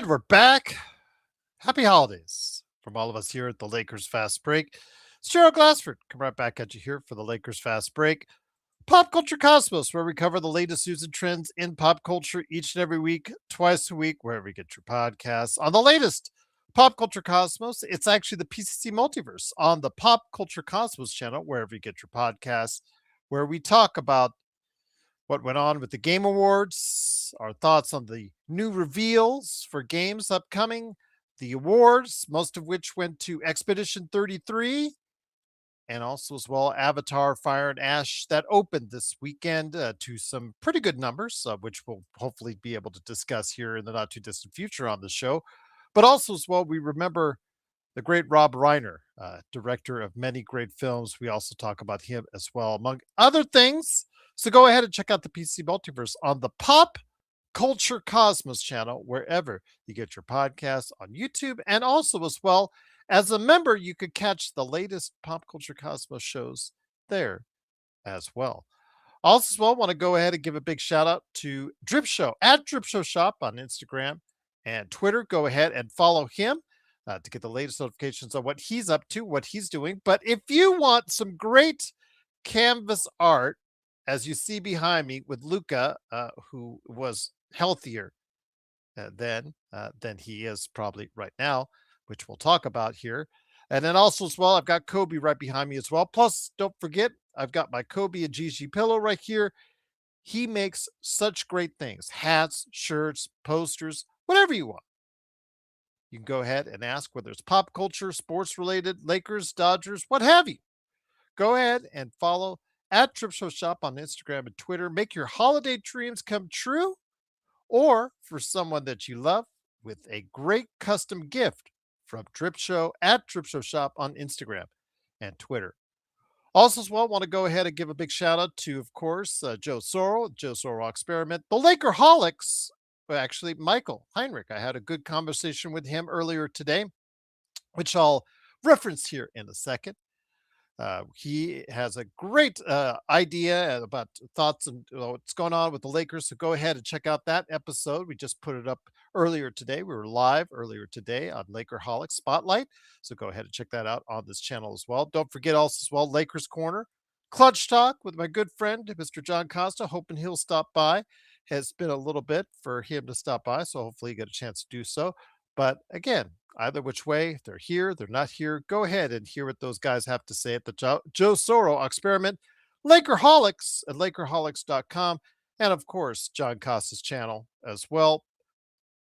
we're back. Happy holidays from all of us here at the Lakers Fast Break. It's Gerald Glassford. Come right back at you here for the Lakers Fast Break. Pop Culture Cosmos, where we cover the latest news and trends in pop culture each and every week, twice a week, wherever you get your podcasts. On the latest Pop Culture Cosmos, it's actually the PCC Multiverse on the Pop Culture Cosmos channel, wherever you get your podcasts, where we talk about what went on with the Game Awards, our thoughts on the new reveals for games upcoming, the awards, most of which went to Expedition 33, and also as well Avatar Fire and Ash that opened this weekend to some pretty good numbers, which we'll hopefully be able to discuss here in the not too distant future on the show. But also as well, we remember the great Rob Reiner, director of many great films. We also talk about him as well, among other things. So go ahead and check out the PC Multiverse on the Pop Culture Cosmos channel, wherever you get your podcasts on YouTube. And also, as well, as a member, you could catch the latest Pop Culture Cosmos shows there as well. Also, as well, want to go ahead and give a big shout out to Drip Show at Drip Show Shop on Instagram and Twitter. Go ahead and follow him to get the latest notifications on what he's up to, what he's doing. But if you want some great canvas art, as you see behind me with Luka, who was healthier than he is probably right now, which we'll talk about here. And then also as well, I've got Kobe right behind me as well. Plus, don't forget, I've got my Kobe and Gigi pillow right here. He makes such great things: hats, shirts, posters, whatever you want. You can go ahead and ask whether it's pop culture, sports related, Lakers, Dodgers, what have you. Go ahead and follow at Trip Show Shop on Instagram and Twitter. Make your holiday dreams come true, or for someone that you love, with a great custom gift from Trip Show at Trip Show Shop on Instagram and Twitter. Also, as well, want to go ahead and give a big shout out to, of course, Joe Sorrow Experiment, the Lakerholics. Well, actually, Michael Heinrich. I had a good conversation with him earlier today, which I'll reference here in a second. He has a great idea about thoughts and what's going on with the Lakers. So go ahead and check out that episode. We just put it up earlier today. We were live earlier today on Lakerholic Spotlight. So go ahead and check that out on this channel as well. Don't forget also as well, Lakers Corner, Clutch Talk with my good friend, Mr. John Costa, hoping he'll stop by. Has been a little bit for him to stop by, so hopefully you get a chance to do so. But again, either which way, if they're here, they're not here, go ahead and hear what those guys have to say at the Joe Sorrow Experiment, Lakerholics at Lakerholics.com, and of course, John Costa's channel as well,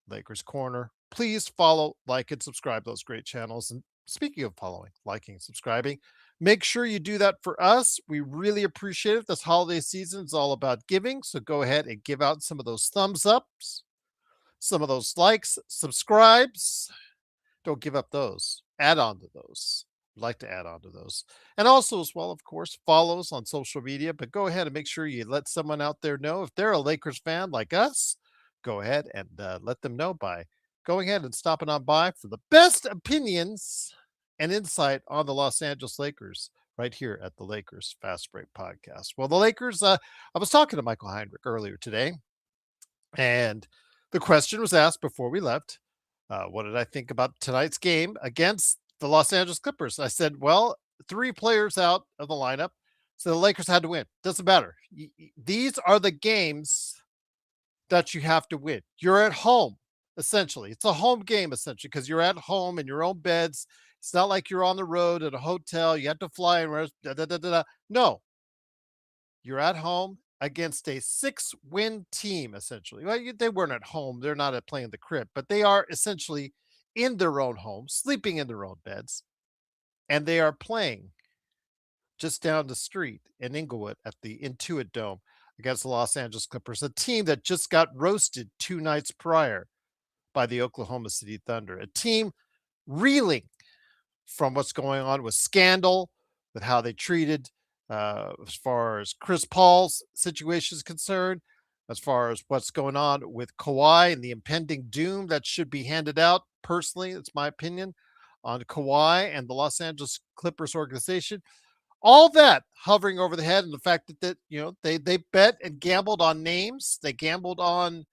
Lakers Corner. Please follow, like, and subscribe those great channels. And speaking of following, liking, subscribing, make sure you do that for us. We really appreciate it. This holiday season is all about giving, so go ahead and give out some of those thumbs ups, some of those likes, subscribes. Don't give up those. Add on to those. I'd like to add on to those. And also, as well, of course, follows on social media. But go ahead and make sure you let someone out there know if they're a Lakers fan like us. Go ahead and let them know by going ahead and stopping on by for the best opinions and insight on the Los Angeles Lakers right here at the Lakers Fast Break Podcast. Well, the Lakers, I was talking to Michael Heinrich earlier today, and the question was asked before we left. What did I think about tonight's game against the Los Angeles Clippers? I said, well, 3 players out of the lineup, so the Lakers had to win. Doesn't matter. These are the games that you have to win. You're at home, essentially. It's a home game, essentially, because you're at home in your own beds. It's not like you're on the road at a hotel. You have to fly and rest. No, you're at home against a 6-win team, essentially. Well, they weren't at home. They're not playing the crib, but they are essentially in their own homes, sleeping in their own beds, and they are playing just down the street in Inglewood at the Intuit Dome against the Los Angeles Clippers, a team that just got roasted 2 nights prior by the Oklahoma City Thunder, a team reeling from what's going on with scandal, with how they treated as far as Chris Paul's situation is concerned, as far as what's going on with Kawhi and the impending doom that should be handed out. Personally, it's my opinion on Kawhi and the Los Angeles Clippers organization. All that hovering over the head, and the fact that they bet and gambled on names, they gambled on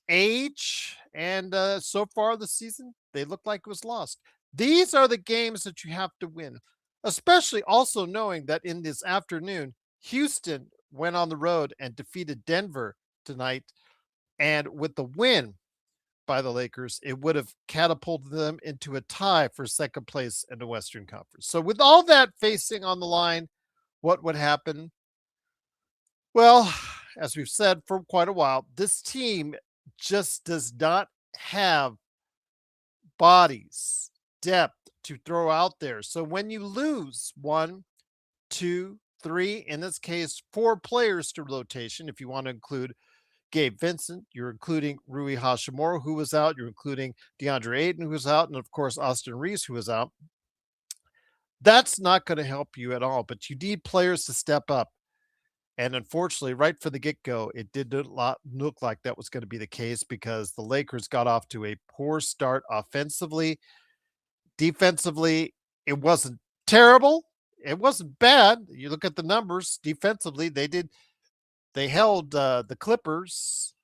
age And so far this season, they look like it was lost. These are the games that you have to win, especially also knowing that in this afternoon, Houston went on the road and defeated Denver tonight. And with the win by the Lakers, it would have catapulted them into a tie for second place in the Western Conference. So, with all that facing on the line, what would happen? Well, as we've said for quite a while, this team just does not have bodies, depth to throw out there. So when you lose one, two, three, in this case, four players to rotation, if you want to include Gabe Vincent, you're including Rui Hashimura, who was out, you're including DeAndre Ayton, who was out, and of course, Austin Reeves, who was out. That's not going to help you at all, but you need players to step up. And unfortunately, right for the get go, it did not look like that was going to be the case because the Lakers got off to a poor start offensively. Defensively, it wasn't terrible. It wasn't bad. You look at the numbers defensively, they held the Clippers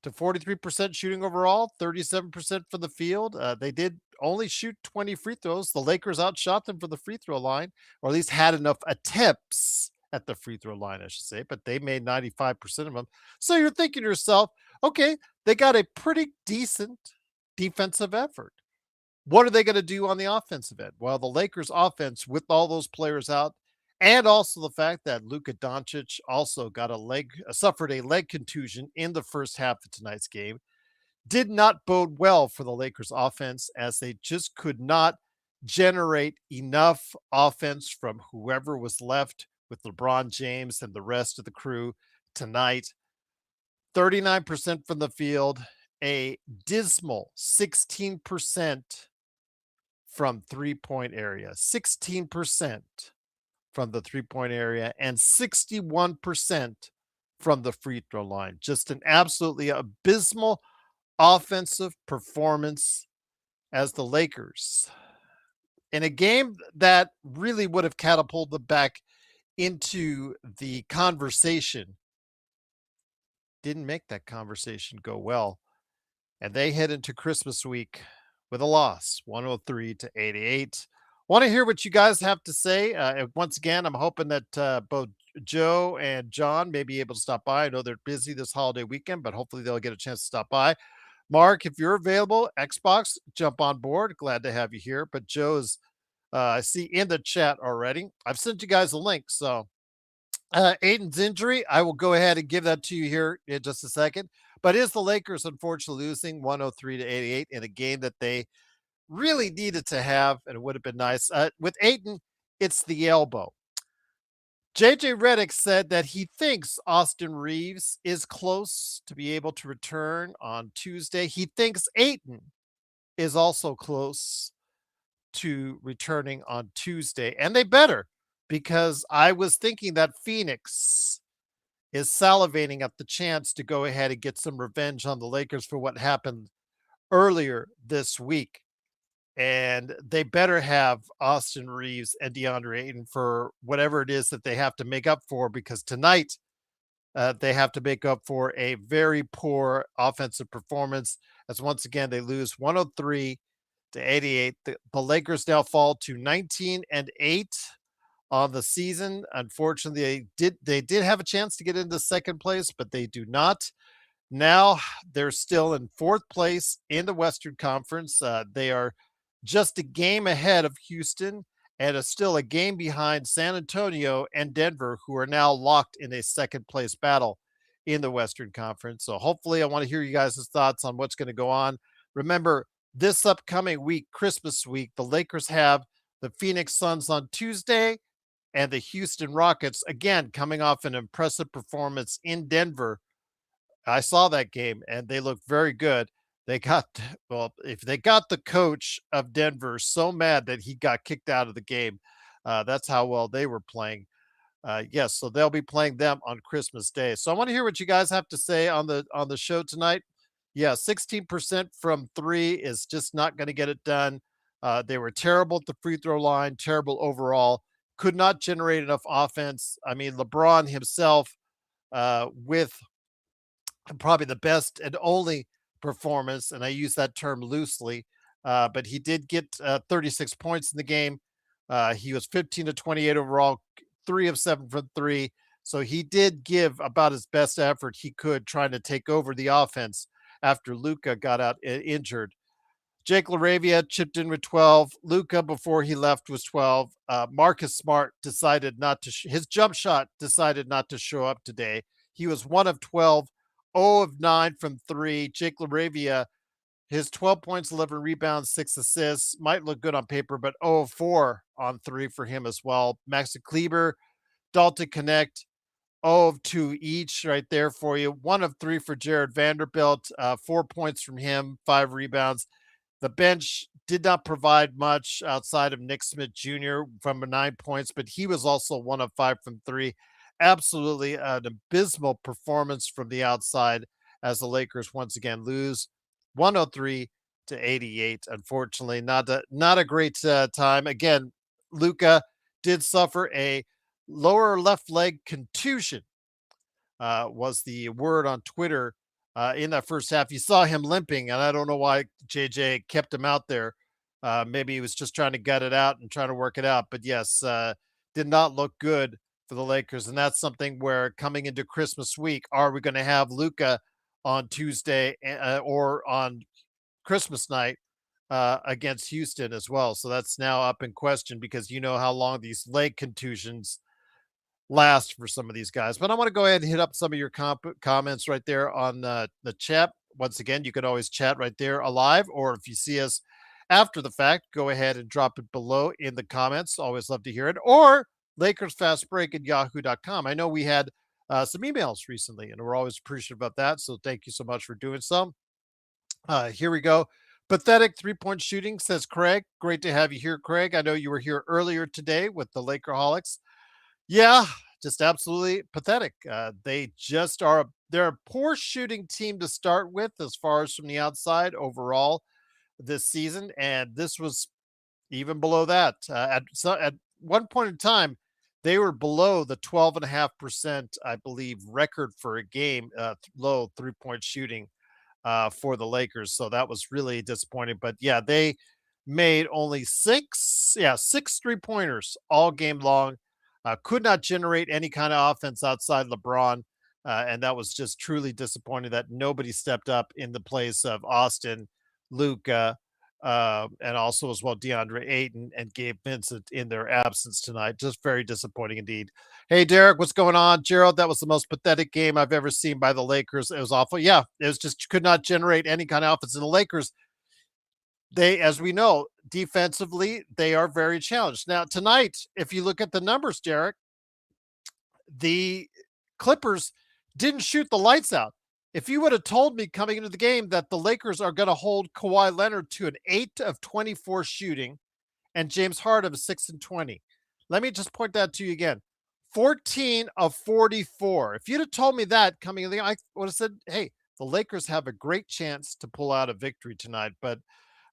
to 43% shooting overall, 37% from the field. They did only shoot 20 free throws. The Lakers outshot them for the free throw line, or at least had enough attempts at the free throw line, I should say, but they made 95% of them. So you're thinking to yourself, okay, they got a pretty decent defensive effort. What are they going to do on the offensive end? Well, the Lakers offense with all those players out, and also the fact that Luka Doncic also got suffered a leg contusion in the first half of tonight's game, did not bode well for the Lakers offense as they just could not generate enough offense from whoever was left with LeBron James and the rest of the crew tonight. 39% from the field, a dismal 16% from three-point area, 16% from the three-point area, and 61% from the free throw line. Just an absolutely abysmal offensive performance as the Lakers, in a game that really would have catapulted them back into the conversation, didn't make that conversation go well. And they head into Christmas week with a loss, 103-88. Want to hear what you guys have to say. Once again, I'm hoping that both Joe and John may be able to stop by. I know they're busy this holiday weekend, but hopefully they'll get a chance to stop by. Mark, if you're available, Xbox, jump on board. Glad to have you here. But Joe is, I see in the chat already. I've sent you guys a link. So Aiden's injury, I will go ahead and give that to you here in just a second. But is the Lakers unfortunately losing 103-88 in a game that they really needed to have, and it would have been nice. With Ayton, it's the elbow. JJ Redick said that he thinks Austin Reeves is close to be able to return on Tuesday. He thinks Ayton is also close to returning on Tuesday, and they better, because I was thinking that Phoenix is salivating at the chance to go ahead and get some revenge on the Lakers for what happened earlier this week. And they better have Austin Reeves and DeAndre Ayton for whatever it is that they have to make up for, because tonight they have to make up for a very poor offensive performance, as once again they lose 103-88. The Lakers now fall to 19-8 on the season. Unfortunately, they did have a chance to get into second place, but they do not. Now they're still in fourth place in the Western Conference. They are just a game ahead of Houston and still a game behind San Antonio and Denver, who are now locked in a second place battle in the Western Conference. So hopefully I want to hear you guys' thoughts on what's going to go on. Remember, this upcoming week, Christmas week, the Lakers have the Phoenix Suns on Tuesday and the Houston Rockets, again, coming off an impressive performance in Denver. I saw that game and they look very good. They got, well, if they got the coach of Denver so mad that he got kicked out of the game, that's how well they were playing. Yes, so they'll be playing them on Christmas Day. So I want to hear what you guys have to say on the show tonight. Yeah, 16% from three is just not going to get it done. They were terrible at the free throw line, terrible overall. Could not generate enough offense. I mean, LeBron himself, with probably the best and only performance, and I use that term loosely. But he did get 36 points in the game. He was 15 to 28 overall, 3 of 7 from three. So he did give about his best effort he could trying to take over the offense after Luka got out injured. Jake LaRavia chipped in with 12. Luka, before he left, was 12. Marcus Smart decided not to, his jump shot decided not to show up today. He was 1 of 12, 0 of 9 from three. Jake LaRavia, his 12 points, 11 rebounds, 6 assists. Might look good on paper, but 0 of 4 on three for him as well. Maxi Kleber, Dalton Connect, 0 of 2 each right there for you. 1 of 3 for Jared Vanderbilt, 4 points from him, 5 rebounds. The bench did not provide much outside of Nick Smith Jr. from 9 points, but he was also 1 of 5 from three. Absolutely an abysmal performance from the outside as the Lakers once again lose 103 to 88. Unfortunately, not a great time. Again, Luka did suffer a lower left leg contusion, was the word on Twitter in that first half. You saw him limping, and I don't know why JJ kept him out there. Maybe he was just trying to gut it out and trying to work it out. But yes, did not look good for the Lakers. And that's something where coming into Christmas week, are we going to have Luka on Tuesday or on Christmas night against Houston as well? So that's now up in question because you know how long these leg contusions last for some of these guys. But I want to go ahead and hit up some of your comments right there on the chat. Once again, you can always chat right there alive, or if you see us after the fact, go ahead and drop it below in the comments. Always love to hear it. Or Lakers Fast Break at yahoo.com. I know we had some emails recently, and we're always appreciative about that. So thank you so much for doing so. Here we go. Pathetic 3-point shooting, says Craig. Great to have you here, Craig. I know you were here earlier today with the Lakerholics. Yeah, just absolutely pathetic. They just are. They're a poor shooting team to start with, as far as from the outside overall this season, and this was even below that. At one point in time, they were below the 12.5%, I believe, record for a game, low 3-point shooting for the Lakers. So that was really disappointing. But yeah, they made only six 3-pointers all game long. Could not generate any kind of offense outside LeBron. And that was just truly disappointing that nobody stepped up in the place of Austin, Luka, and also as well DeAndre Ayton and Gabe Vincent in their absence tonight. Just very disappointing indeed. Hey, Derek, what's going on? Gerald, that was the most pathetic game I've ever seen by the Lakers. It was awful. Yeah, it was just could not generate any kind of offense. And the Lakers, they, as we know, defensively, they are very challenged. Now, tonight, if you look at the numbers, Derek, the Clippers didn't shoot the lights out. If you would have told me coming into the game that the Lakers are going to hold Kawhi Leonard to an 8 of 24 shooting and James Harden 6 and 20, let me just point that to you again. 14 of 44. If you'd have told me that coming in the game, I would have said, hey, the Lakers have a great chance to pull out a victory tonight. But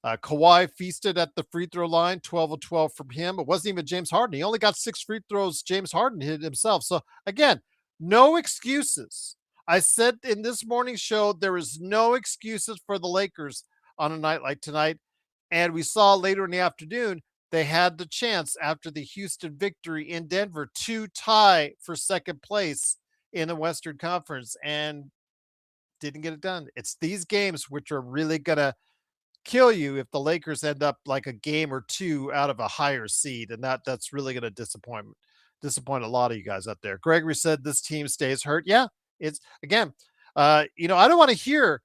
Kawhi feasted at the free throw line, 12 of 12 from him. It wasn't even James Harden. He only got 6 free throws. James Harden hit himself. So again, no excuses. I said in this morning's show, there is no excuses for the Lakers on a night like tonight. And we saw later in the afternoon, they had the chance after the Houston victory in Denver to tie for second place in the Western Conference and didn't get it done. It's these games which are really going to kill you if the Lakers end up like a game or two out of a higher seed. And that's really going to disappoint a lot of you guys out there. Gregory said this team stays hurt. Yeah, it's again, I don't want to hear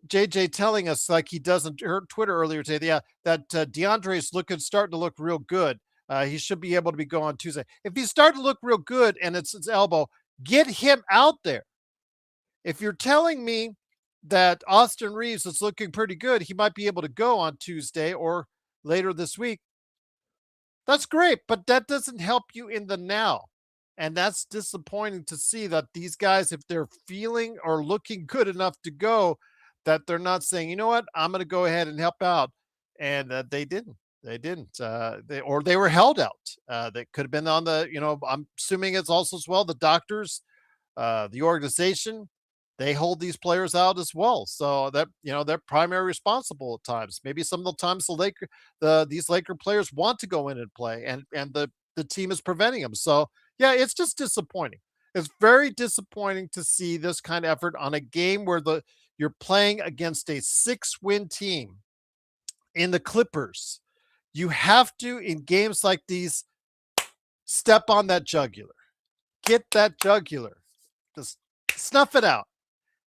JJ telling us like he doesn't Twitter earlier today. Yeah, that DeAndre is starting to look real good. He should be able to be going Tuesday. If he's starting to look real good and it's his elbow, get him out there. If you're telling me that Austin Reeves is looking pretty good, he might be able to go on Tuesday or later this week. That's great, but that doesn't help you in the now. And that's disappointing to see that these guys, if they're feeling or looking good enough to go, that they're not saying, you know what, I'm going to go ahead and help out. And they didn't. They didn't. They were held out. They could have been on the, I'm assuming it's also as well the doctors, the organization. they hold these players out as well. So that they're primary responsible at times. Maybe some of the times these Laker players want to go in and play, and the team is preventing them. So yeah, it's just disappointing. It's very disappointing to see this kind of effort on a game where you're playing against a 6-win team in the Clippers. You have to, in games like these, step on that jugular. Get that jugular. Just snuff it out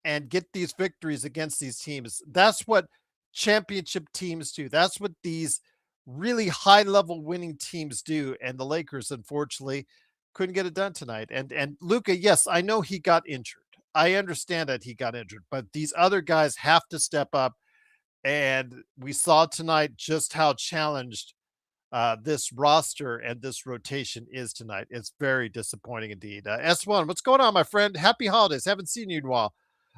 and get these victories against these teams. That's what championship teams do. That's what these really high level winning teams do. And the Lakers, unfortunately, couldn't get it done tonight. And Luka, yes, I know he got injured. I understand that he got injured, but these other guys have to step up. And we saw tonight just how challenged this roster and this rotation is tonight. It's very disappointing indeed. S1, what's going on, my friend? Happy holidays. Haven't seen you in a while.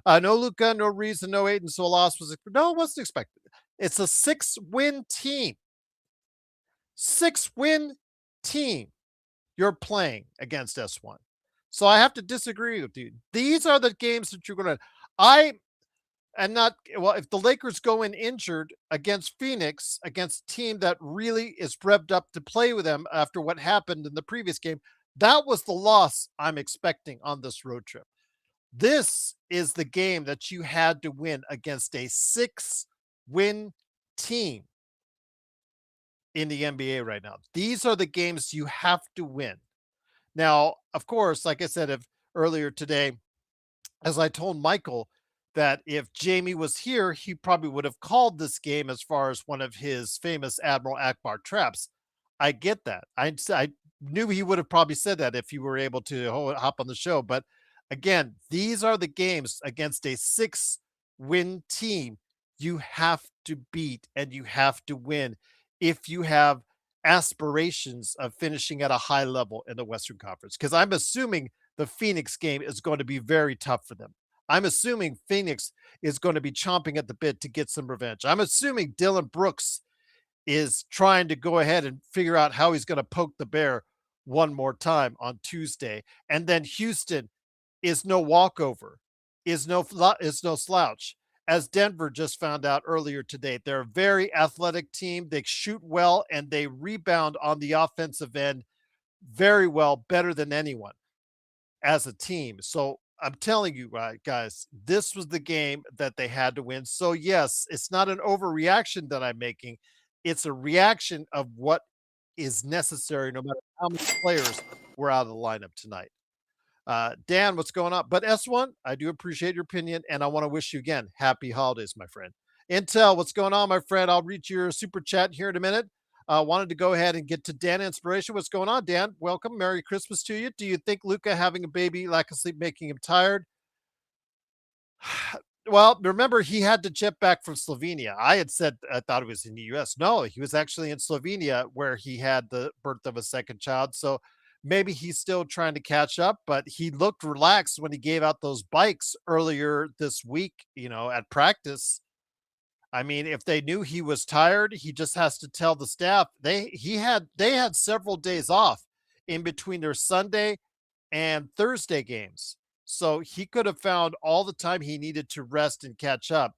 No Luca, no reason, no Aiden, so a loss was no, it wasn't expected. It's a 6-win team. 6-win team you're playing against S1. So I have to disagree with you. These are the games that you're going to. I and not well, if the Lakers go in injured against Phoenix, against a team that really is revved up to play with them after what happened in the previous game, that was the loss I'm expecting on this road trip. This is the game that you had to win against a 6-win team in the NBA right now. These are the games you have to win. Now, of course, like I said earlier today, as I told Michael, that if Jamie was here, he probably would have called this game as far as one of his famous Admiral Akbar traps. I get that. I knew he would have probably said that if you were able to hop on the show. But again, these are the games against a 6-win team you have to beat and you have to win if you have aspirations of finishing at a high level in the Western Conference. Because I'm assuming the Phoenix game is going to be very tough for them. I'm assuming Phoenix is going to be chomping at the bit to get some revenge. I'm assuming Dylan Brooks is trying to go ahead and figure out how he's going to poke the bear one more time on Tuesday. And then Houston is no walkover, is no slouch. As Denver just found out earlier today, they're a very athletic team. They shoot well and they rebound on the offensive end very well, better than anyone as a team. So I'm telling you, guys, this was the game that they had to win. So, yes, it's not an overreaction that I'm making. It's a reaction of what is necessary, no matter how many players were out of the lineup tonight. Dan, what's going on? But S1, I do appreciate your opinion, and I want to wish you again happy holidays, my friend. Intel, what's going on, my friend? I'll read your super chat here in a minute. Wanted to go ahead and get to Dan Inspiration. What's going on, Dan? Welcome. Merry Christmas to you. Do you think Luka having a baby, lack of sleep, making him tired? Well, remember he had to jet back from Slovenia. I had said I thought it was in the US. No, he was actually in Slovenia where he had the birth of a second child. So maybe he's still trying to catch up, but he looked relaxed when he gave out those bikes earlier this week, at practice. I mean, if they knew he was tired, he just has to tell the staff. They had several days off in between their Sunday and Thursday games. So he could have found all the time he needed to rest and catch up.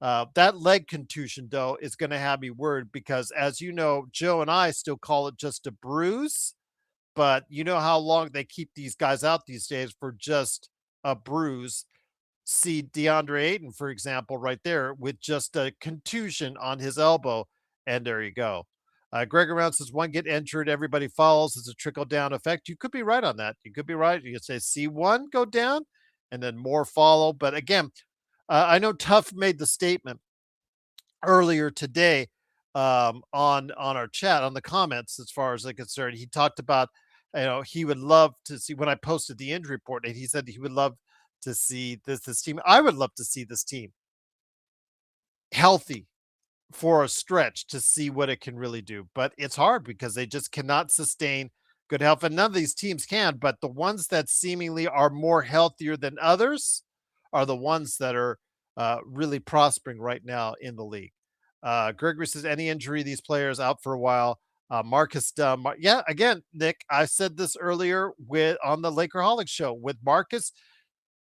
That leg contusion, though, is going to have me worried because, as you know, Joe and I still call it just a bruise. But you know how long they keep these guys out these days for just a bruise. See DeAndre Ayton, for example, right there with just a contusion on his elbow. And there you go. Greg around says one get injured, everybody follows. It's a trickle down effect. You could be right on that. You could be right. You could say see one go down and then more follow. But again, I know Tuff made the statement earlier today on our chat on the comments as far as I'm concerned. He talked about he would love to see when I posted the injury report, and he said he would love to see this team. I would love to see this team healthy for a stretch to see what it can really do. But it's hard because they just cannot sustain good health. And none of these teams can, but the ones that seemingly are more healthier than others are the ones that are really prospering right now in the league. Gregory says, any injury, these players out for a while. Marcus Dunn. Yeah, again, Nick, I said this earlier on the Lakerholics show with Marcus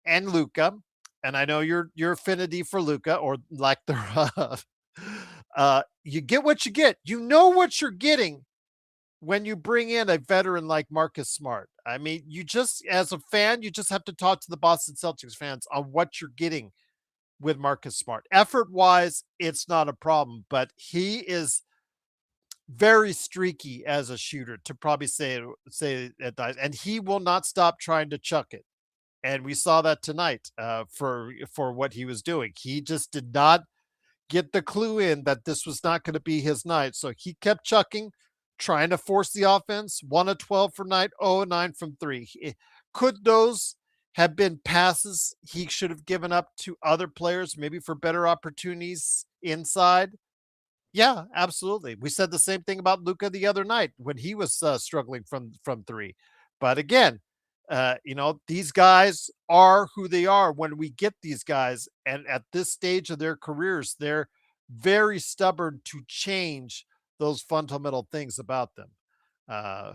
and Luka. and I know your affinity for Luka or lack thereof. You get what you get. You know what you're getting when you bring in a veteran like Marcus Smart. I mean, you just as a fan, you just have to talk to the Boston Celtics fans on what you're getting with Marcus Smart. Effort wise, it's not a problem, but he is very streaky as a shooter to probably say at times, and he will not stop trying to chuck it. And we saw that tonight for what he was doing. He just did not get the clue in that this was not going to be his night. So he kept chucking, trying to force the offense. 1 of 12 from night, 0 of 9 from three. Could those have been passes he should have given up to other players, maybe for better opportunities inside? Yeah, absolutely. We said the same thing about Luca the other night when he was struggling from three. But again, these guys are who they are when we get these guys, and at this stage of their careers, they're very stubborn to change those fundamental things about them. Uh,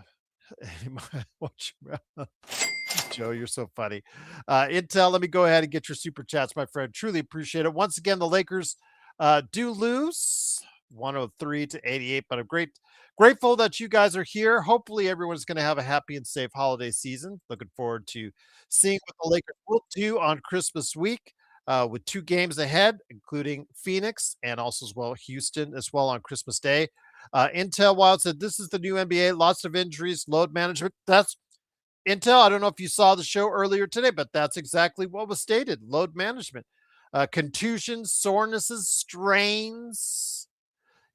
Joe, you're so funny. Intel, let me go ahead and get your super chats, my friend. Truly appreciate it. Once again, the Lakers do lose 103 to 88, but I'm grateful that you guys are here. Hopefully, everyone's going to have a happy and safe holiday season. Looking forward to seeing what the Lakers will do on Christmas week. With two games ahead, including Phoenix and also as well Houston as well on Christmas Day. Intel Wild said this is the new NBA. Lots of injuries, load management. That's Intel. I don't know if you saw the show earlier today, but that's exactly what was stated. Load management, contusions, sorenesses, strains.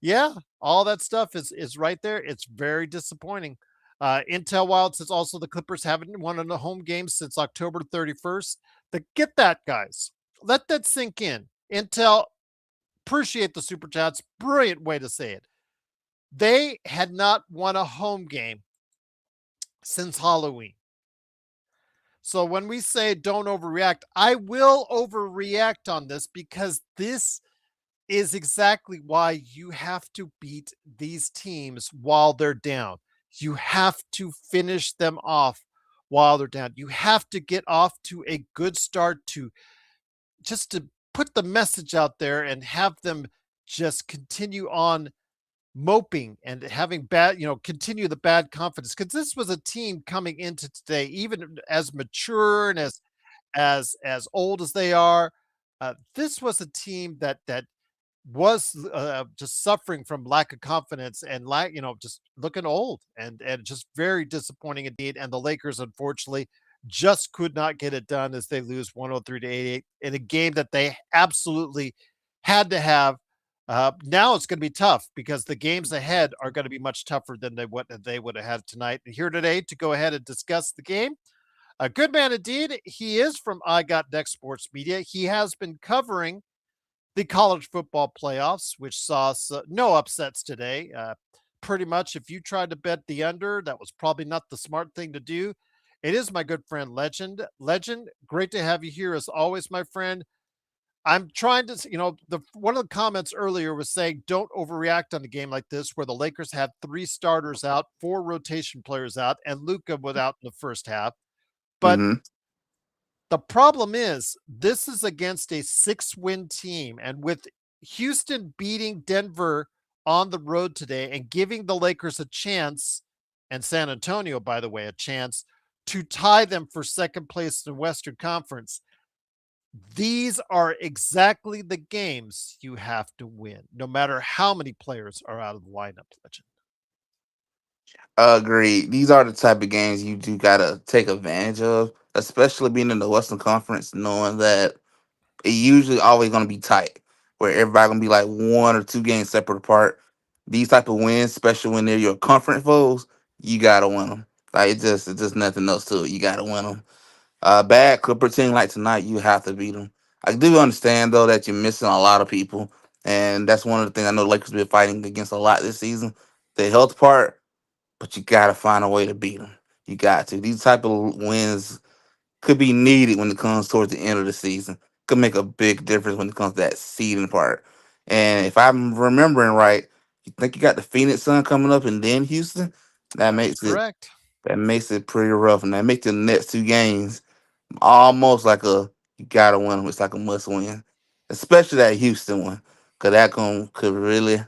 Yeah, all that stuff is right there. It's very disappointing. Intel Wild says also the Clippers haven't won in a home game since October 31st. Get that, guys. Let that sink in. Intel, appreciate the super chats. Brilliant way to say it. They had not won a home game since Halloween. So when we say don't overreact, I will overreact on this because this is exactly why you have to beat these teams while they're down. You have to finish them off while they're down. You have to get off to a good start to put the message out there and have them just continue on moping and having continue the bad confidence, because this was a team coming into today, even as mature and as old as they are. This was a team that was just suffering from lack of confidence and just looking old and just very disappointing indeed. And the Lakers, unfortunately, just could not get it done as they lose 103 to 88 in a game that they absolutely had to have. Now it's going to be tough because the games ahead are going to be much tougher than they would have had tonight. And here today to go ahead and discuss the game, a good man indeed. He is from I Got Next Sports Media. He has been covering the college football playoffs, which saw no upsets today. Pretty much, if you tried to bet the under, that was probably not the smart thing to do. It is my good friend Legend. Legend, great to have you here as always, my friend. I'm trying to, the one of the comments earlier was saying don't overreact on a game like this where the Lakers had three starters out, four rotation players out, and Luka was out in the first half. But Hmm. the problem is, this is against a 6-win team, and with Houston beating Denver on the road today and giving the Lakers a chance, and San Antonio, by the way, a chance to tie them for second place in the Western Conference. These are exactly the games you have to win, no matter how many players are out of the lineup, Legend. Agreed. These are the type of games you do gotta take advantage of, especially being in the Western Conference, knowing that it usually always gonna be tight, where everybody gonna be like 1 or 2 games separate apart. These type of wins, especially when they're your conference foes, you gotta win them. Like it's just nothing else to it. You gotta win them. Bad Clipper team like tonight, you have to beat them. I do understand though that you're missing a lot of people, and that's one of the things I know the Lakers been fighting against a lot this season. The health part, but you gotta find a way to beat them. You got to. These type of wins could be needed when it comes towards the end of the season. Could make a big difference when it comes to that seeding part. And if I'm remembering right, you think you got the Phoenix Sun coming up and then Houston. That That is makes it correct. that makes it pretty rough, and that makes the next 2 games almost like a You gotta win them. It's like a must win, especially that Houston one, cause that could really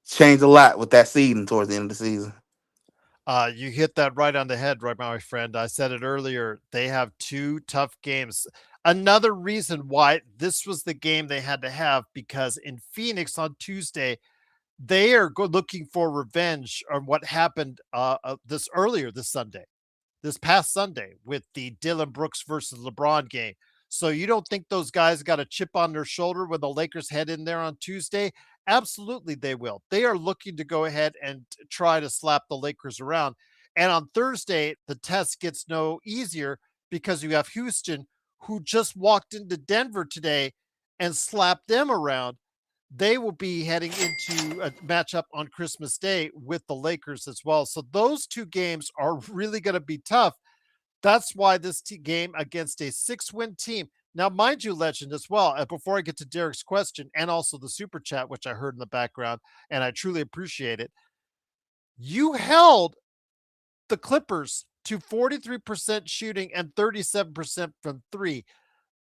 change a lot with that seeding towards the end of the season. You hit that right on the head, right, my friend. I said it earlier. They have two tough games. Another reason why this was the game they had to have because in Phoenix on Tuesday, they are looking for revenge on what happened this earlier this Sunday, this past Sunday with the Dylan Brooks versus LeBron game. So you don't think those guys got a chip on their shoulder when the Lakers head in there on Tuesday? Absolutely, they will. They are looking to go ahead and try to slap the Lakers around. And on Thursday, the test gets no easier because you have Houston, who just walked into Denver today and slapped them around. They will be heading into a matchup on Christmas Day with the Lakers as well. So those two games are really going to be tough. That's why this game against a 6-win team. Now, mind you, Legend, as well, before I get to Derek's question and also the super chat, which I heard in the background, and I truly appreciate it, you held the Clippers to 43% shooting and 37% from three.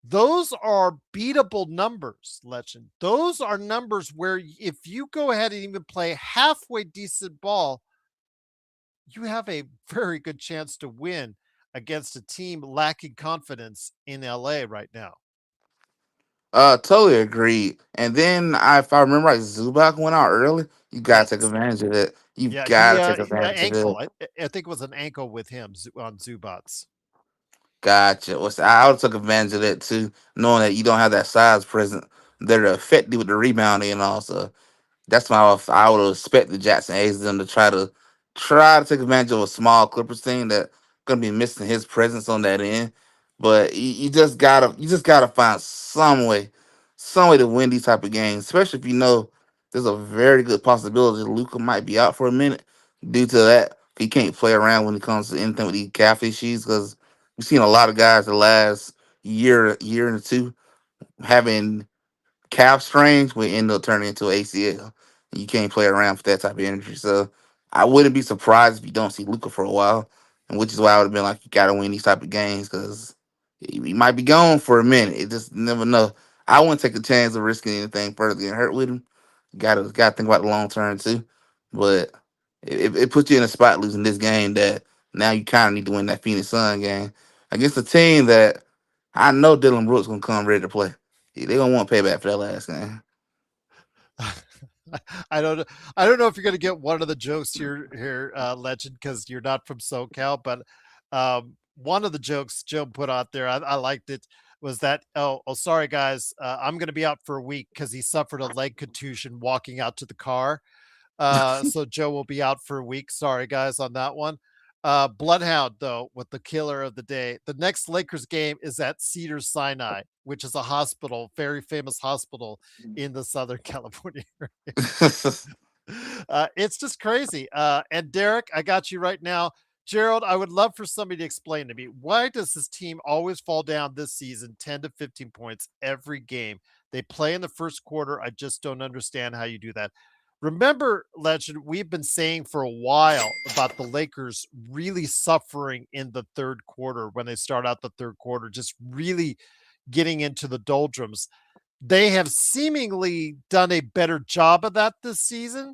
Those are beatable numbers, Legend. Those are numbers where if you go ahead and even play halfway decent ball, you have a very good chance to win against a team lacking confidence in LA right now. Totally agreed. And then if I remember right, Zubac went out early. You gotta take Yes. advantage of that. You've Yeah, gotta take advantage of ankle. it. I think it was an ankle with him on Zubats. Gotcha. I would have took advantage of that too, knowing that you don't have that size present. They're effective with the rebounding and also. That's why I would have expected Jackson Hayes them to try to take advantage of a small Clippers team that gonna be missing his presence on that end. But you just gotta find some way to win these type of games, especially if you know there's a very good possibility Luca might be out for a minute due to that. He can't play around when it comes to anything with these calf issues because we've seen a lot of guys the last year and two having calf strains will end up turning into ACL. You can't play around with that type of injury. So I wouldn't be surprised if you don't see Luca for a while, and which is why I would have been like, you gotta win these type of games because he might be gone for a minute. It just never know. I wouldn't take a chance of risking anything further getting hurt with him. Gotta think about the long term too. But it puts you in a spot losing this game that now you kind of need to win that Phoenix Sun game against a team that I know Dylan Brooks gonna come ready to play. They gonna want payback for that last game. I don't know. I don't know if you're going to get one of the jokes here, Legend, because you're not from SoCal. But one of the jokes Joe put out there, I liked it. Was that sorry guys, I'm going to be out for a week because he suffered a leg contusion walking out to the car. So Joe will be out for a week. Sorry, guys, on that one. Bloodhound, though, with the killer of the day. The next Lakers game is at Cedar Sinai, which is a hospital, very famous hospital in the Southern California area. It's just crazy. And Derek, I got you right now. Gerald, I would love for somebody to explain to me why does this team always fall down this season 10 to 15 points every game? They play in the first quarter. I just don't understand how you do that. Remember, Legend, we've been saying for a while about the Lakers really suffering in the third quarter when they start out the third quarter, just really getting into the doldrums. They have seemingly done a better job of that this season,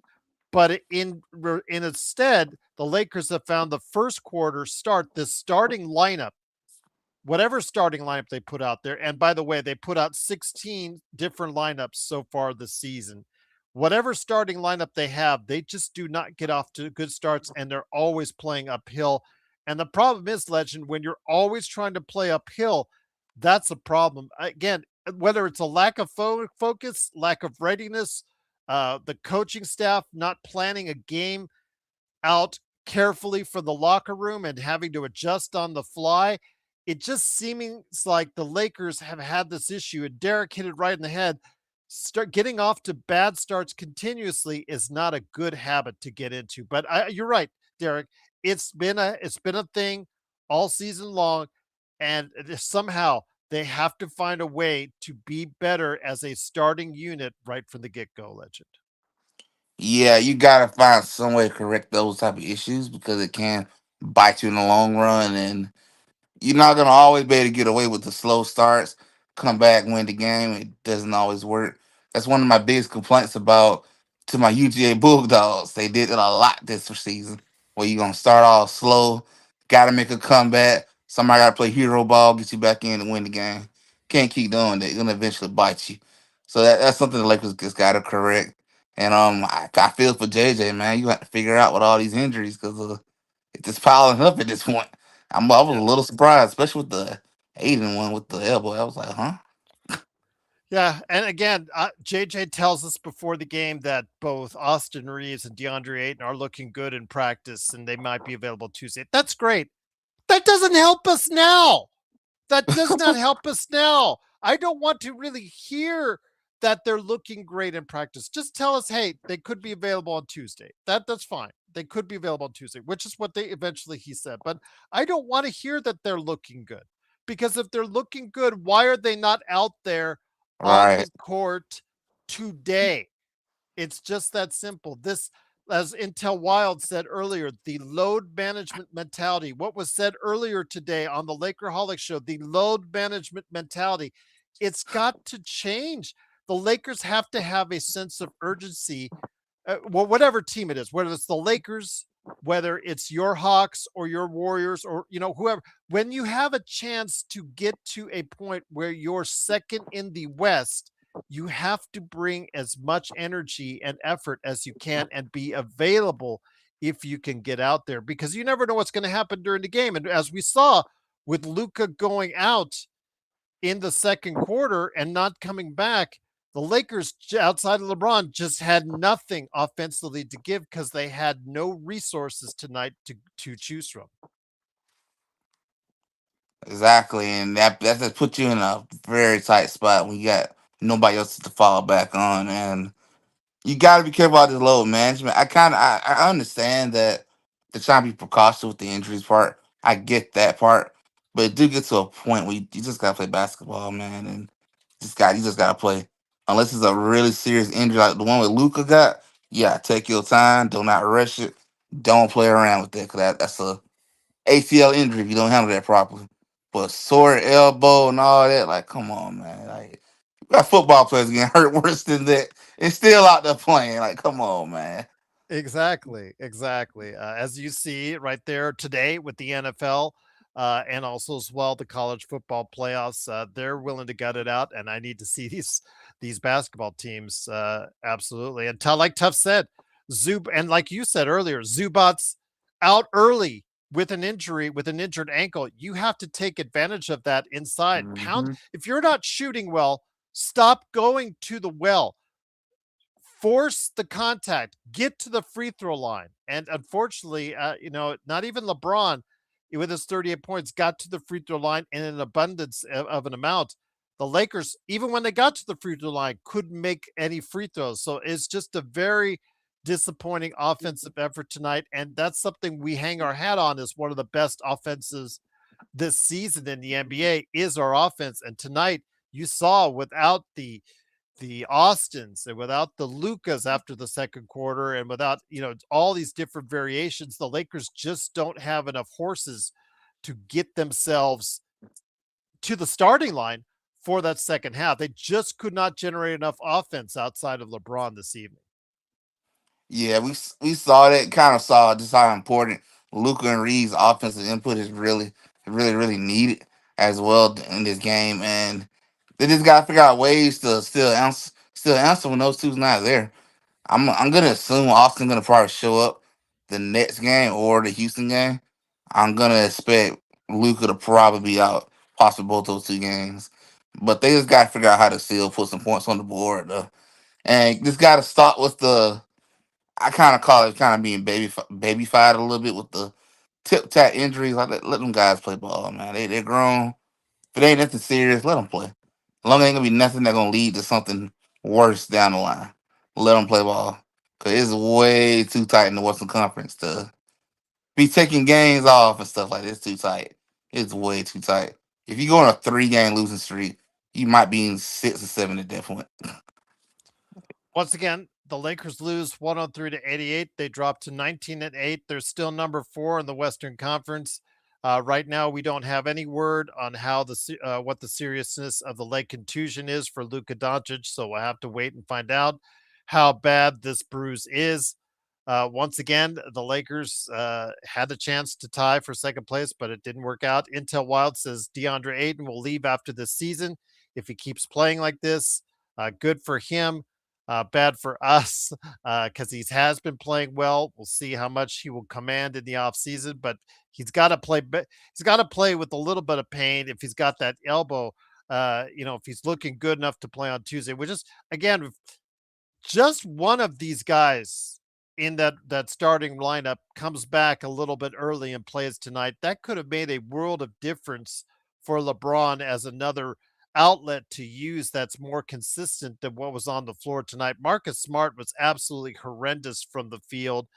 but in instead, the Lakers have found the first quarter start this starting lineup, whatever starting lineup they put out there. And by the way, they put out 16 different lineups so far this season. Whatever starting lineup they have, they just do not get off to good starts and they're always playing uphill. And the problem is, Legend, when you're always trying to play uphill, that's a problem. Again, whether it's a lack of focus, lack of readiness, the coaching staff not planning a game out carefully for the locker room and having to adjust on the fly. It just seems like the Lakers have had this issue, and Derek hit it right in the head. Start getting off to bad starts continuously is not a good habit to get into. But you're right, Derek. It's been a thing all season long, and somehow they have to find a way to be better as a starting unit right from the get go. Legend. Yeah, you gotta find some way to correct those type of issues because it can bite you in the long run, and you're not gonna always be able to get away with the slow starts. come back, win the game. It doesn't always work. That's one of my biggest complaints about to my UGA Bulldogs. They did it a lot this season. Where you gonna start off slow, gotta make a comeback. Somebody gotta play hero ball, get you back in and win the game. Can't keep doing that. It's gonna eventually bite you. So that's something the Lakers just gotta correct. And I feel for JJ, man. You have to figure out with all these injuries because it's just piling up at this point. I was Yeah. a little surprised, especially with the Aiden one with the elbow. I was like, huh? Yeah, and again, JJ tells us before the game that both Austin Reeves and DeAndre Ayton are looking good in practice, and they might be available Tuesday. That's great. That doesn't help us now. That does not help us now. I don't want to really hear that they're looking great in practice. Just tell us, hey, they could be available on Tuesday. That's fine. They could be available on Tuesday, which is what they eventually he said. But I don't want to hear that they're looking good. Because if they're looking good, why are they not out there on Right. the court today? It's just that simple. This, as Intel Wild said earlier, the load management mentality. What was said earlier today on the Lakerholic show, the load management mentality. It's got to change. The Lakers have to have a sense of urgency. Well, whatever team it is, whether it's the Lakers, whether it's your Hawks or your Warriors or whoever, when you have a chance to get to a point where you're second in the West, you have to bring as much energy and effort as you can and be available if you can get out there because you never know what's going to happen during the game. And as we saw with Luka going out in the second quarter and not coming back, the Lakers outside of LeBron just had nothing offensively to give because they had no resources tonight to choose from. Exactly. And that just put you in a very tight spot when you got nobody else to fall back on. And you got to be careful about this load management. I understand that they're trying to be precautious with the injuries part. I get that part, but it do get to a point where you just gotta play basketball, man, and you just gotta play. Unless it's a really serious injury like the one with Luca got, yeah, take your time. Do not rush it. Don't play around with that because that's a ACL injury if you don't handle that properly. But sore elbow and all that, like, come on, man. Like, you got football players getting hurt worse than that and still out there playing. Like, come on, man. Exactly, exactly. As you see right there today with the NFL, and also as well the college football playoffs, they're willing to gut it out, and I need to see these basketball teams absolutely. And like Tuff said, Zub and like you said earlier, Zubats out early with an injury, with an injured ankle. You have to take advantage of that inside. Pound Hmm. if you're not shooting well, stop going to the well, force the contact, get to the free throw line. And unfortunately, not even LeBron, with his 38 points, got to the free throw line in an abundance of an amount. The Lakers, even when they got to the free throw line, couldn't make any free throws. So it's just a very disappointing offensive effort tonight. And that's something we hang our hat on as one of the best offenses this season in the NBA is our offense. And tonight you saw without the Austins and without the Lucas after the second quarter and without, all these different variations, the Lakers just don't have enough horses to get themselves to the starting line for that second half. They just could not generate enough offense outside of LeBron this evening. Yeah, we saw that, kind of saw just how important Luca and Reed's offensive input is really needed as well in this game. And they just got to figure out ways to still answer when those two's not there. I'm gonna assume Austin gonna probably show up the next game or the Houston game. I'm gonna expect Luca to probably be out, possibly both those two games. But they just gotta figure out how to still put some points on the board. And just gotta start with the. I kind of call it kind of being babyfied a little bit with the tip tap injuries. Like let them guys play ball, man. They're grown. If it ain't nothing serious, let them play. As long as it ain't gonna be nothing that gonna lead to something worse down the line, let them play ball. Cause it's way too tight in the Western Conference to be taking games off and stuff like this. Too tight. It's way too tight. If you go on a 3-game losing streak, you might be in 6 or 7 at that point. Once again, the Lakers lose 103 to 88. They drop to 19 and 8. They're still number 4 in the Western Conference. Right now, we don't have any word on how what the seriousness of the leg contusion is for Luka Doncic, so we'll have to wait and find out how bad this bruise is. Once again, the Lakers had a chance to tie for second place, but it didn't work out. Intel Wild says DeAndre Ayton will leave after this season if he keeps playing like this. Good for him. Bad for us because he has been playing well. We'll see how much he will command in the offseason, but he's got to play. He's got to play with a little bit of pain if he's got that elbow. If he's looking good enough to play on Tuesday, which is again just one of these guys in that starting lineup comes back a little bit early and plays tonight, that could have made a world of difference for LeBron as another outlet to use that's more consistent than what was on the floor tonight. Marcus Smart was absolutely horrendous from the field.